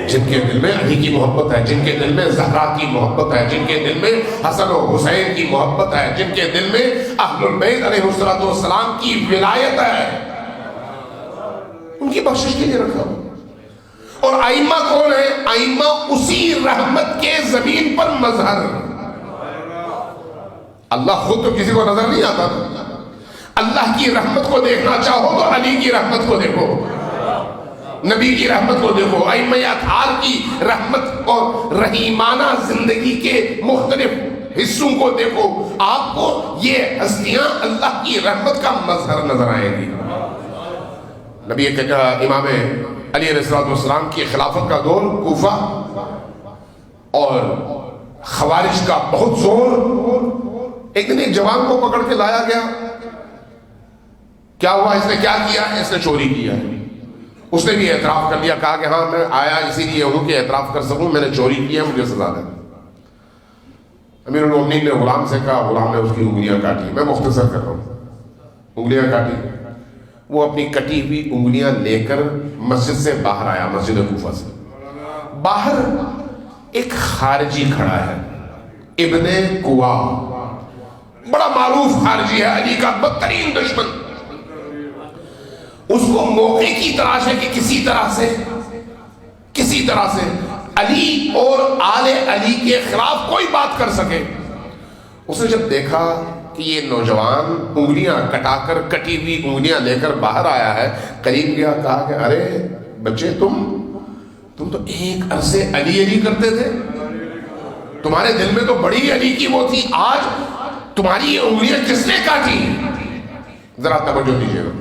جن کے دل میں علی کی محبت ہے، جن کے دل میں زہرا کی محبت ہے، جن کے دل میں حسن و حسین کی محبت ہے، جن کے دل میں اہل البیت علیہ السلام کی ولایت ہے، ان کی بخشش کے لیے رکھا ہو۔ اور ائمہ کون ہیں؟ ائمہ اسی رحمت کے زمین پر مظہر۔ اللہ خود تو کسی کو نظر نہیں آتا، اللہ کی رحمت کو دیکھنا چاہو تو علی کی رحمت کو دیکھو، نبی کی رحمت کو دیکھو، ائمہ اطہار کی رحمت اور رحیمانہ زندگی کے مختلف حصوں کو دیکھو، آپ کو یہ ہستیاں اللہ کی رحمت کا مظہر نظر آئیں گی۔ نبی امام علی علیہ السلام کی خلافت کا دور، کوفہ اور خوارج کا بہت زور۔ ایک دن ایک جوان کو پکڑ کے لایا گیا، کیا ہوا؟ اس نے کیا کیا؟ اس نے چوری کیا۔ اس نے بھی اعتراف کر لیا، کہا کہ ہاں میں آیا اسی لیے ہوں کہ اعتراف کر سکوں، میں نے چوری کی ہے، مجھے سزا دے۔ امیر المومنین نے غلام سے کہا، غلام نے اس کی انگلیاں کاٹی، میں مختصر کر رہا ہوں، انگلیاں کاٹی۔ وہ اپنی کٹی ہوئی انگلیاں لے کر مسجد سے باہر آیا، مسجد کوفہ سے باہر ایک خارجی کھڑا ہے، ابن قوا، بڑا معروف خارجی ہے، علی کا بدترین دشمن۔ اس کو موقع کی تلاش ہے کہ کسی طرح سے علی اور آل علی کے خلاف کوئی بات کر سکے۔ اس نے جب دیکھا کہ یہ نوجوان انگلیاں کٹا کر، کٹی ہوئی انگلیاں لے کر باہر آیا ہے، قریب گیا، کہا کہ ارے بچے، تم تو ایک عرصے علی کرتے تھے، تمہارے دل میں تو بڑی علی کی وہ تھی، آج تمہاری یہ انگلیاں کس نے کاٹی؟ ذرا توجہ دیجیے گا،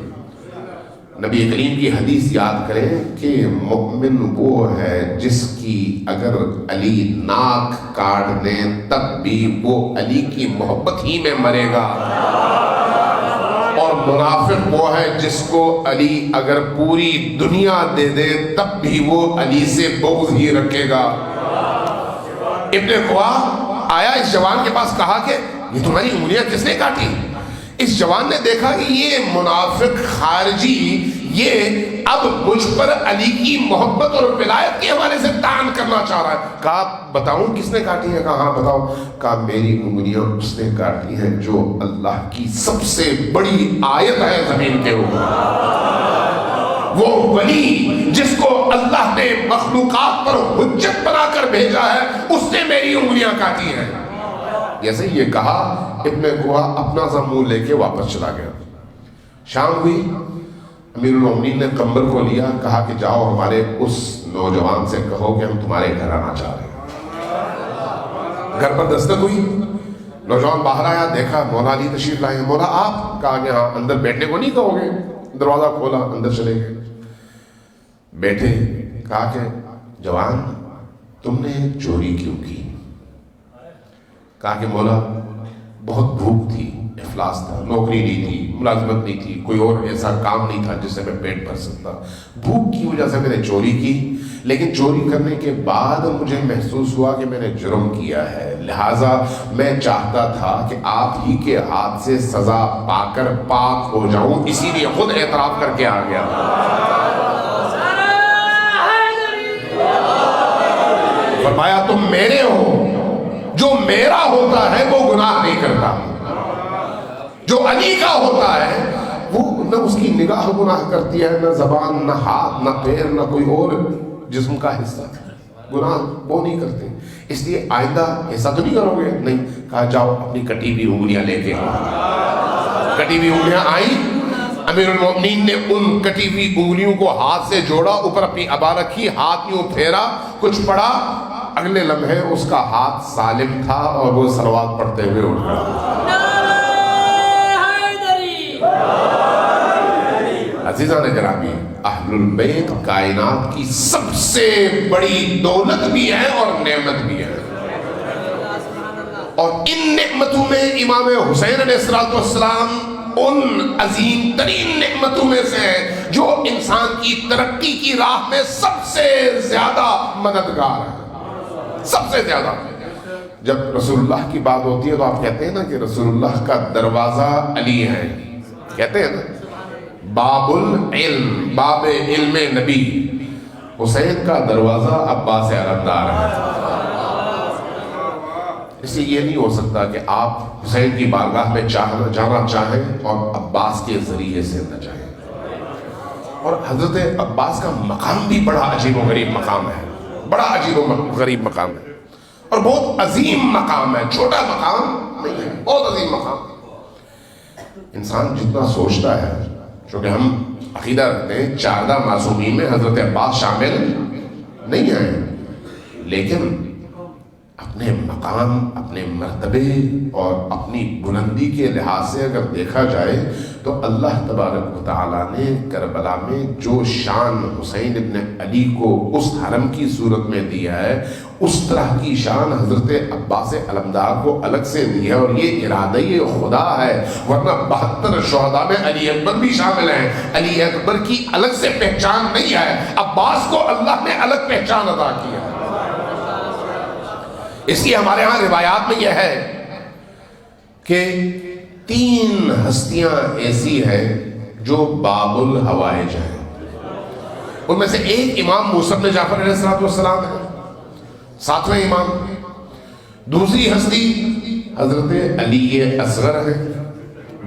نبی کریم کی حدیث یاد کریں کہ مومن وہ ہے جس کی اگر علی ناک کاٹ دیں تب بھی وہ علی کی محبت ہی میں مرے گا، اور منافق وہ ہے جس کو علی اگر پوری دنیا دے دے تب بھی وہ علی سے بغض ہی رکھے گا۔ ابن قوا آیا اس جوان کے پاس، کہا کہ یہ تمہاری انگلیاں کس نے کاٹی؟ اس جوان نے دیکھا کہ یہ منافق خارجی یہ اب مجھ پر علی کی محبت اور ولایت کے حوالے سے طعن کرنا چاہ رہا ہے۔ کہا بتاؤں کس نے کاٹی ہے؟ کہا ہاں بتاؤ۔ کہا میری انگلیاں اس نے کاٹی ہیں جو اللہ کی سب سے بڑی آیت ہے زمین کے اوپر، وہ ولی جس کو اللہ نے مخلوقات پر حجت بنا کر بھیجا ہے، اس نے میری انگلیاں کاٹی ہیں۔ جیسے یہ کہا، ابن قوا اپنا سا منہ لے کے واپس چلا گیا۔ شام ہوئی، امیر المومنین نے کمبل کو لیا، کہا کہ جاؤ ہمارے اس نوجوان سے کہو کہ ہم تمہارے گھر آنا چاہ رہے ہیں۔ گھر پر دستک ہوئی، نوجوان باہر آیا، دیکھا مولا علی تشریف لائے ہیں۔ مولا آپ؟ کہا کہ ہاں۔ اندر بیٹھنے کو نہیں کہو گے؟ دروازہ کھولا، اندر چلے گئے، بیٹھے۔ کہا کہ جوان تم نے چوری کیوں کی؟ کہا کہ مولا بہت بھوک تھی، افلاس تھا، نوکری نہیں تھی، ملازمت نہیں تھی، کوئی اور ایسا کام نہیں تھا جس سے میں پیٹ بھر سکتا. بھوک کی وجہ سے میں نے چوری کی، لیکن چوری کرنے کے بعد مجھے محسوس ہوا کہ میں نے جرم کیا ہے، لہٰذا میں چاہتا تھا کہ آپ ہی کے ہاتھ سے سزا پا کر پاک ہو جاؤں، اسی لیے خود اعتراف کر کے آ گیا. فرمایا تم میرے ہو، جو میرا ہوتا ہے وہ گناہ نہیں کرتا، جو علی کا ہوتا ہے وہ نہ اس کی نگاہ گناہ کرتی ہے، نہ زبان، نہ ہاتھ، نہ پیر، نہ کوئی اور جسم کا حصہ گناہ وہ نہیں کرتے. اس لیے آئندہ ایسا تو نہیں کرو گے؟ نہیں. کہا جاؤ اپنی کٹی ہوئی انگلیاں لے کے. کٹی ہوئی انگلیاں آئیں، امیر المومنین نے ان کٹی ہوئی انگلیوں کو ہاتھ سے جوڑا، اوپر اپنی عبا رکھی، ہاتھ یوں پھیرا، کچھ پڑا، اگلے لمحے اس کا ہاتھ سالم تھا اور وہ صلوات پڑھتے ہوئے اٹھ گیا. عزیزان گرامی، اہل البیت کائنات کی سب سے بڑی دولت بھی ہے اور نعمت بھی ہے، اور ان نعمتوں میں امام حسین علیہ السلام ان عظیم ترین نعمتوں میں سے ہے جو انسان کی ترقی کی راہ میں سب سے زیادہ مددگار ہے، سب سے زیادہ. جب رسول اللہ کی بات ہوتی ہے تو آپ کہتے ہیں نا کہ رسول اللہ کا دروازہ علی ہے، کہتے ہیں نا باب العلم، باب علم نبی. حسین کا دروازہ عباس علمدار ہے. اس لیے یہ نہیں ہو سکتا کہ آپ حسین کی بارگاہ میں جانا چاہیں اور عباس کے ذریعے سے نہ جائیں. اور حضرت عباس کا مقام بھی بڑا عجیب و غریب مقام ہے، بڑا عجیب و غریب مقام ہے، اور بہت عظیم مقام ہے، چھوٹا مقام نہیں ہے، بہت عظیم مقام. انسان جتنا سوچتا ہے، چونکہ ہم عقیدہ رکھتے ہیں 14 معصومین میں حضرت عباس شامل نہیں ہیں، لیکن اپنے مقام، اپنے مرتبے اور اپنی بلندی کے لحاظ سے اگر دیکھا جائے تو اللہ تبارک و تعالیٰ نے کربلا میں جو شان حسین ابن علی کو اس حرم کی صورت میں دیا ہے، اس طرح کی شان حضرت عباس علمدار کو الگ سے دی ہے، اور یہ ارادہ خدا ہے. ورنہ 72 شہداء میں علی اکبر بھی شامل ہیں. علی اکبر کی الگ سے پہچان نہیں ہے، عباس کو اللہ نے الگ پہچان عطا کی ہے. اس لیے ہمارے ہاں روایات میں یہ ہے کہ 3 ہستیاں ایسی ہیں جو باب الحوائج ہیں. ان میں سے ایک امام موسیٰ بن جعفر علیہ السلام ہے، 7ویں امام. دوسری ہستی حضرت علی اصغر ہے،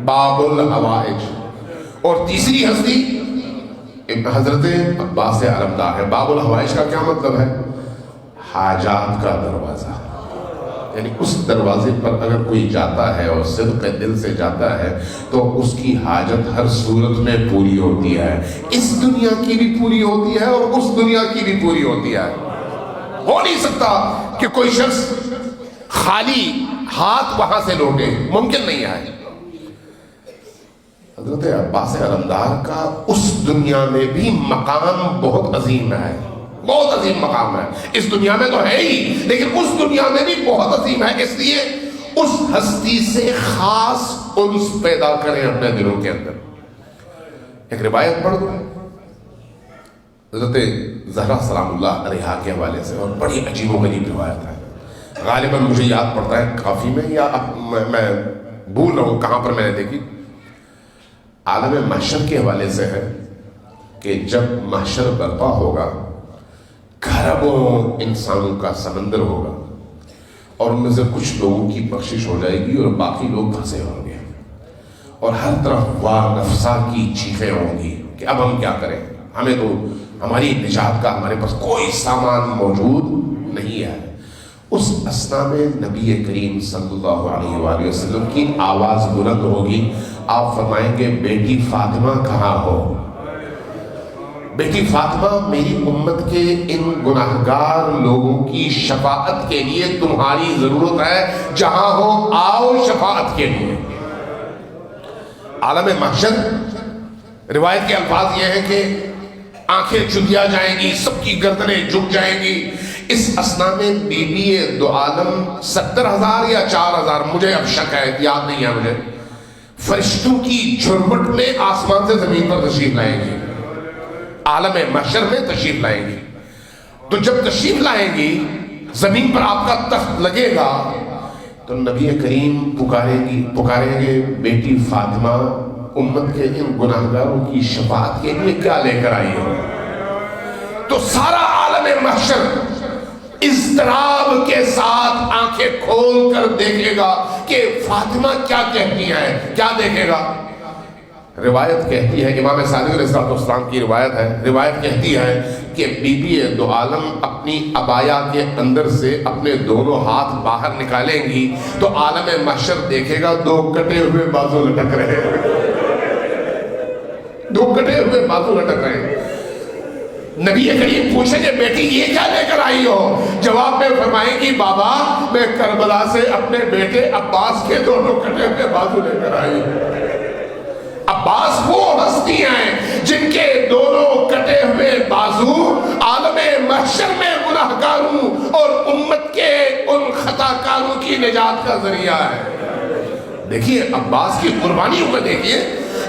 باب الحوائج. اور تیسری ہستی حضرت عباس علمدار ہے. باب الحوائج کا کیا مطلب ہے؟ حاجات کا دروازہ. یعنی اس دروازے پر اگر کوئی جاتا ہے اور صدق دل سے جاتا ہے تو اس کی حاجت ہر صورت میں پوری ہوتی ہے. اس دنیا کی بھی پوری ہوتی ہے اور اس دنیا کی بھی پوری ہوتی ہے. ہو نہیں سکتا کہ کوئی شخص خالی ہاتھ وہاں سے لوٹے، ممکن نہیں ہے. حضرت عباس علمدار کا اس دنیا میں بھی مقام بہت عظیم ہے، بہت عظیم مقام ہے. اس دنیا میں تو ہے ہی، لیکن اس دنیا میں بھی بہت عظیم ہے. اس لیے اس ہستی سے خاص انس پیدا کریں اپنے دلوں کے اندر. ایک روایت پڑھ دوں حضرت زہرا سلام اللہ علیہا کے حوالے سے، اور بڑی عجیب و غریب روایت ہے. غالباً مجھے یاد پڑتا ہے کافی میں، یا میں بھول رہا ہوں کہاں پر میں نے دیکھی. عالم محشر کے حوالے سے ہے کہ جب محشر برپا ہوگا، کھربوں انسانوں کا سمندر ہوگا، اور ان میں سے کچھ لوگوں کی بخشش ہو جائے گی اور باقی لوگ پھنسے ہوں گے، اور ہر طرف واہ نفسا کی چیخیں ہوں گی کہ اب ہم کیا کریں، ہمیں تو ہماری نجات کا ہمارے پاس کوئی سامان موجود نہیں ہے. اس اثنا میں نبی کریم صلی اللہ علیہ وآلہ وسلم کی آواز بلند ہوگی. آپ فرمائیں گے بیٹی فاطمہ کہاں ہو؟ بیٹی فاطمہ، میری امت کے ان گناہگار لوگوں کی شفاعت کے لیے تمہاری ضرورت ہے، جہاں ہو آؤ شفاعت کے لیے. عالم محشر، روایت کے الفاظ یہ ہیں کہ آنکھیں چدیا جائیں گی، سب کی گردنیں جھک جائیں گی. اس اثنا میں بی بی دو عالم 70,000 یا 4,000، مجھے اب شک ہے، یاد نہیں ہے مجھے، فرشتوں کی جھرمٹ میں آسمان سے زمین پر تشریف لائیں گی، عالم محشر میں تشریف لائیں گی. تو جب تشریف لائیں گی زمین پر آپ کا تخت لگے گا تو نبی کریم پکاریں گے بیٹی فاطمہ امت کے ان گناہگاروں کی شفاعت کے لیے کیا لے کر آئی ہو. تو سارا عالم محشر اضطراب کے ساتھ آنکھیں کھول کر دیکھے گا کہ فاطمہ کیا کہتی ہے. کیا دیکھے گا؟ روایت کہتی ہے، امام صادق علیہ السلام کی روایت ہے، روایت کہتی ہے کہ بی بی دو عالم اپنی عبایا کے اندر سے اپنے دونوں ہاتھ باہر نکالیں گی تو عالم محشر دیکھے گا دو کٹے ہوئے بازو لٹک رہے ہیں، دو کٹے ہوئے بازو لٹک رہے ہیں. نبی کریم پوچھیں گے بیٹی یہ کیا لے کر آئی ہو؟ جواب میں فرمائیں گی بابا میں کربلا سے اپنے بیٹے عباس کے دونوں کٹے ہوئے بازو لے کر آئی ہوں. عباس وہ ہستیاں ہیں جن کے دونوں کٹے ہوئے بازو عالم محشر میں گناہگاروں اور امت کے ان خطا کاروں کی نجات کا ذریعہ ہے. دیکھیے عباس کی قربانیوں کو دیکھیے.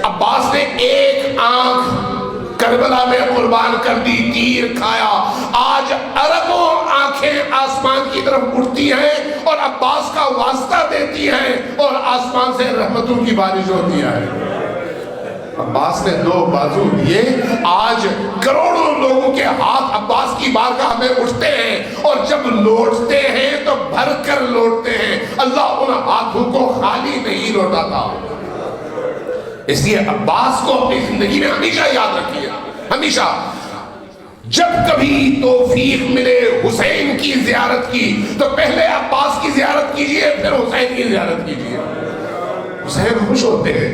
عباس نے ایک آنکھ کربلا میں قربان کر دی، تیر کھایا. آج اربوں آنکھیں آسمان کی طرف اٹھتی ہیں اور عباس کا واسطہ دیتی ہیں اور آسمان سے رحمتوں کی بارش ہوتی ہے. عباس نے دو بازو دیے. آج کروڑوں لوگوں کے ہاتھ عباس کی بارگاہ میں اٹھتے ہیں اور جب لوٹتے ہیں تو بھر کر لوٹتے ہیں. اللہ ان ہاتھوں کو خالی نہیں لوٹاتا. اس لیے عباس کو اپنی زندگی میں ہمیشہ یاد رکھیے. ہمیشہ جب کبھی توفیق ملے حسین کی زیارت کی تو پہلے عباس کی زیارت کیجئے پھر حسین کی زیارت کیجئے. حسین خوش ہوتے ہیں،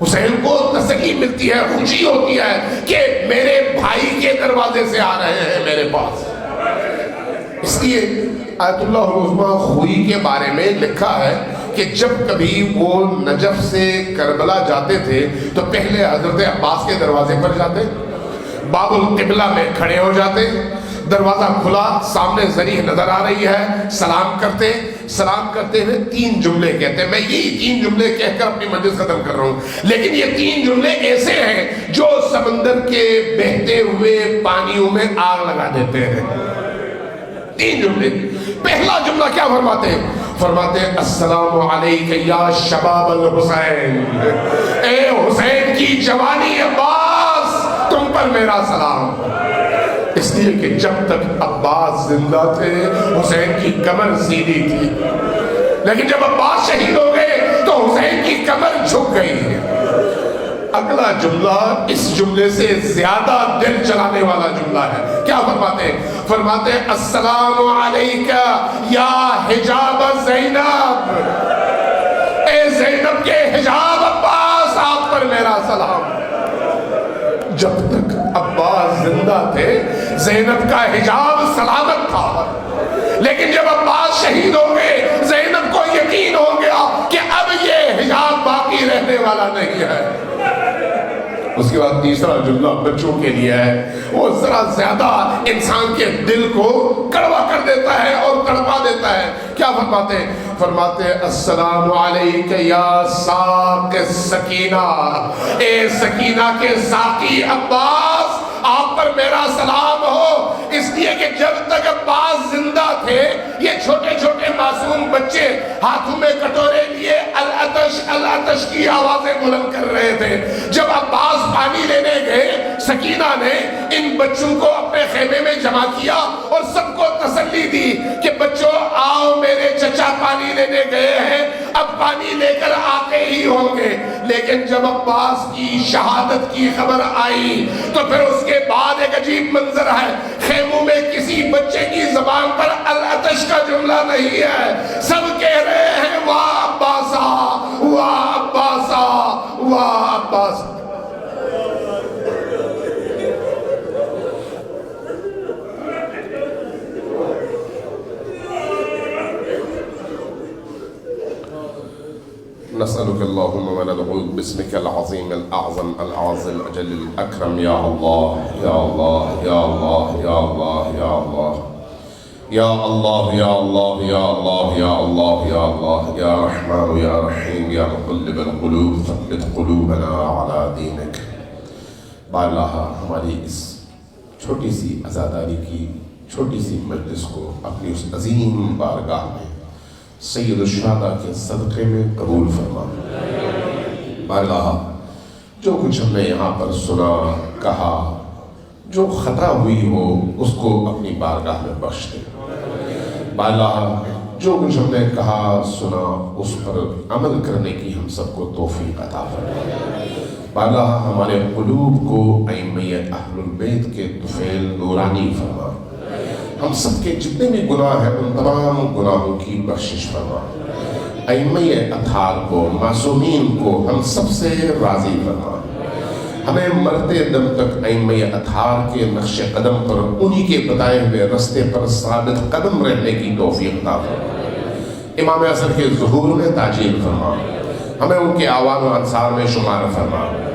حسین کو تسلی ملتی ہے، خوشی ہوتی ہے کہ میرے بھائی کے دروازے سے آ رہے ہیں میرے پاس. اس لیے آیت اللہ العظمیٰ خوئی کے بارے میں لکھا ہے کہ جب کبھی وہ نجف سے کربلا جاتے تھے تو پہلے حضرت عباس کے دروازے پر جاتے، باب القبلہ میں کھڑے ہو جاتے، دروازہ کھلا، سامنے ذریح نظر آ رہی ہے، سلام کرتے. سلام کرتے ہوئے 3 جملے کہتے ہیں. میں یہی 3 جملے کہہ کر اپنی مجلس ختم کر رہا ہوں، لیکن یہ 3 جملے ایسے ہیں جو سمندر کے بہتے ہوئے پانیوں میں آگ لگا دیتے ہیں. 3 جملے. پہلا جملہ کیا فرماتے ہیں؟ فرماتے ہیں السلام علیک یا شباب الحسین، اے حسین کی جوانی عباس تم پر میرا سلام. اس لیے کہ جب تک عباس زندہ تھے حسین کی کمر سیدھی تھی، لیکن جب عباس شہید ہو گئے تو حسین کی کمر جھک گئی ہے. اگلا جملہ اس جملے سے زیادہ دل چلانے والا جملہ ہے. کیا فرماتے ہیں؟ فرماتے ہیں السلام علیکہ یا حجاب زینب، اے زینب کے حجاب عباس آپ پر میرا سلام. جب تک عباس زندہ تھے زینب کا حجاب سلامت تھا، لیکن جب عباس شہید ہو گئے زینب کو یقین ہو گیا کہ اب یہ حجاب باقی رہنے والا نہیں ہے. اس کے بعد تیسرا جملہ بچوں کے لیے ہے، وہ ذرا زیادہ انسان کے دل کو کڑوا کر دیتا ہے اور تڑپا دیتا ہے. کیا فرماتے ہیں؟ فرماتے ہیں السلام علیک یا ساق سکینہ، اے سکینہ کے ساقی عباس آپ پر میرا سلام ہو. اس لیے کہ جب تک عباس زندہ تھے یہ چھوٹے چھوٹے معصوم بچے ہاتھوں میں کٹورے لیے العطش العطش کی آوازیں بلند کر رہے تھے. جب عباس پانی لینے گئے سکینہ نے ان بچوں کو اپنے خیمے میں جمع کیا اور سب کو تسلی دی کہ بچوں آؤ میرے چچا پانی لینے گئے ہیں، اب پانی لے کر آتے ہی ہوں گے. لیکن جب عباس کی شہادت کی خبر آئی تو پھر اس کے بعد ایک عجیب منظر ہے. خیموں میں کسی بچے کی زبان پر العطش کا جملہ نہیں ہے، سب کہہ رہے ہیں واہ عباسا واہ عباسا واہ عباسا. نسألك اللهم وندعوك باسمك العظيم الأعظم العظيم الأجل الأكرم يا الله يا الله يا الله يا الله يا الله یا اللہ یا اللہ یا اللہ یا اللہ یا اللہ یا رحمان یا رحیم یا مقلب القلوب ثبت قلوبنا علی دینک۔ بارگاہ ہماری اس چھوٹی سی عزاداری کی چھوٹی سی مجلس کو اپنی اس عظیم بارگاہ میں سید الشہداء کے صدقے میں قبول فرما۔ بارگاہ جو کچھ ہم نے یہاں پر سنا کہا، جو خطا ہوئی ہو اس کو اپنی بارگاہ میں بخش دے۔ بارگاہ جو کچھ ہم نے کہا سنا اس پر عمل کرنے کی ہم سب کو توفیق عطا فرما۔ بارگاہ ہمارے قلوب کو ائمہ اہل البیت کے طفیل نورانی فرما۔ ہم سب کے جتنے بھی گناہ ہیں ان تمام گناہوں کی بخشش فرما۔ ائمہ اطہار کو، معصومین کو ہم سب سے راضی فرما۔ ہمیں مرتے دم تک ائمہ اطہار کے نقش قدم پر، انہی کے بتائے ہوئے رستے پر ثابت قدم رہنے کی توفیق عطا فرما۔ امام اصغر کے ظہور میں تاجیل فرما۔ ہمیں ان کے اعوان و انصار میں شمار فرما۔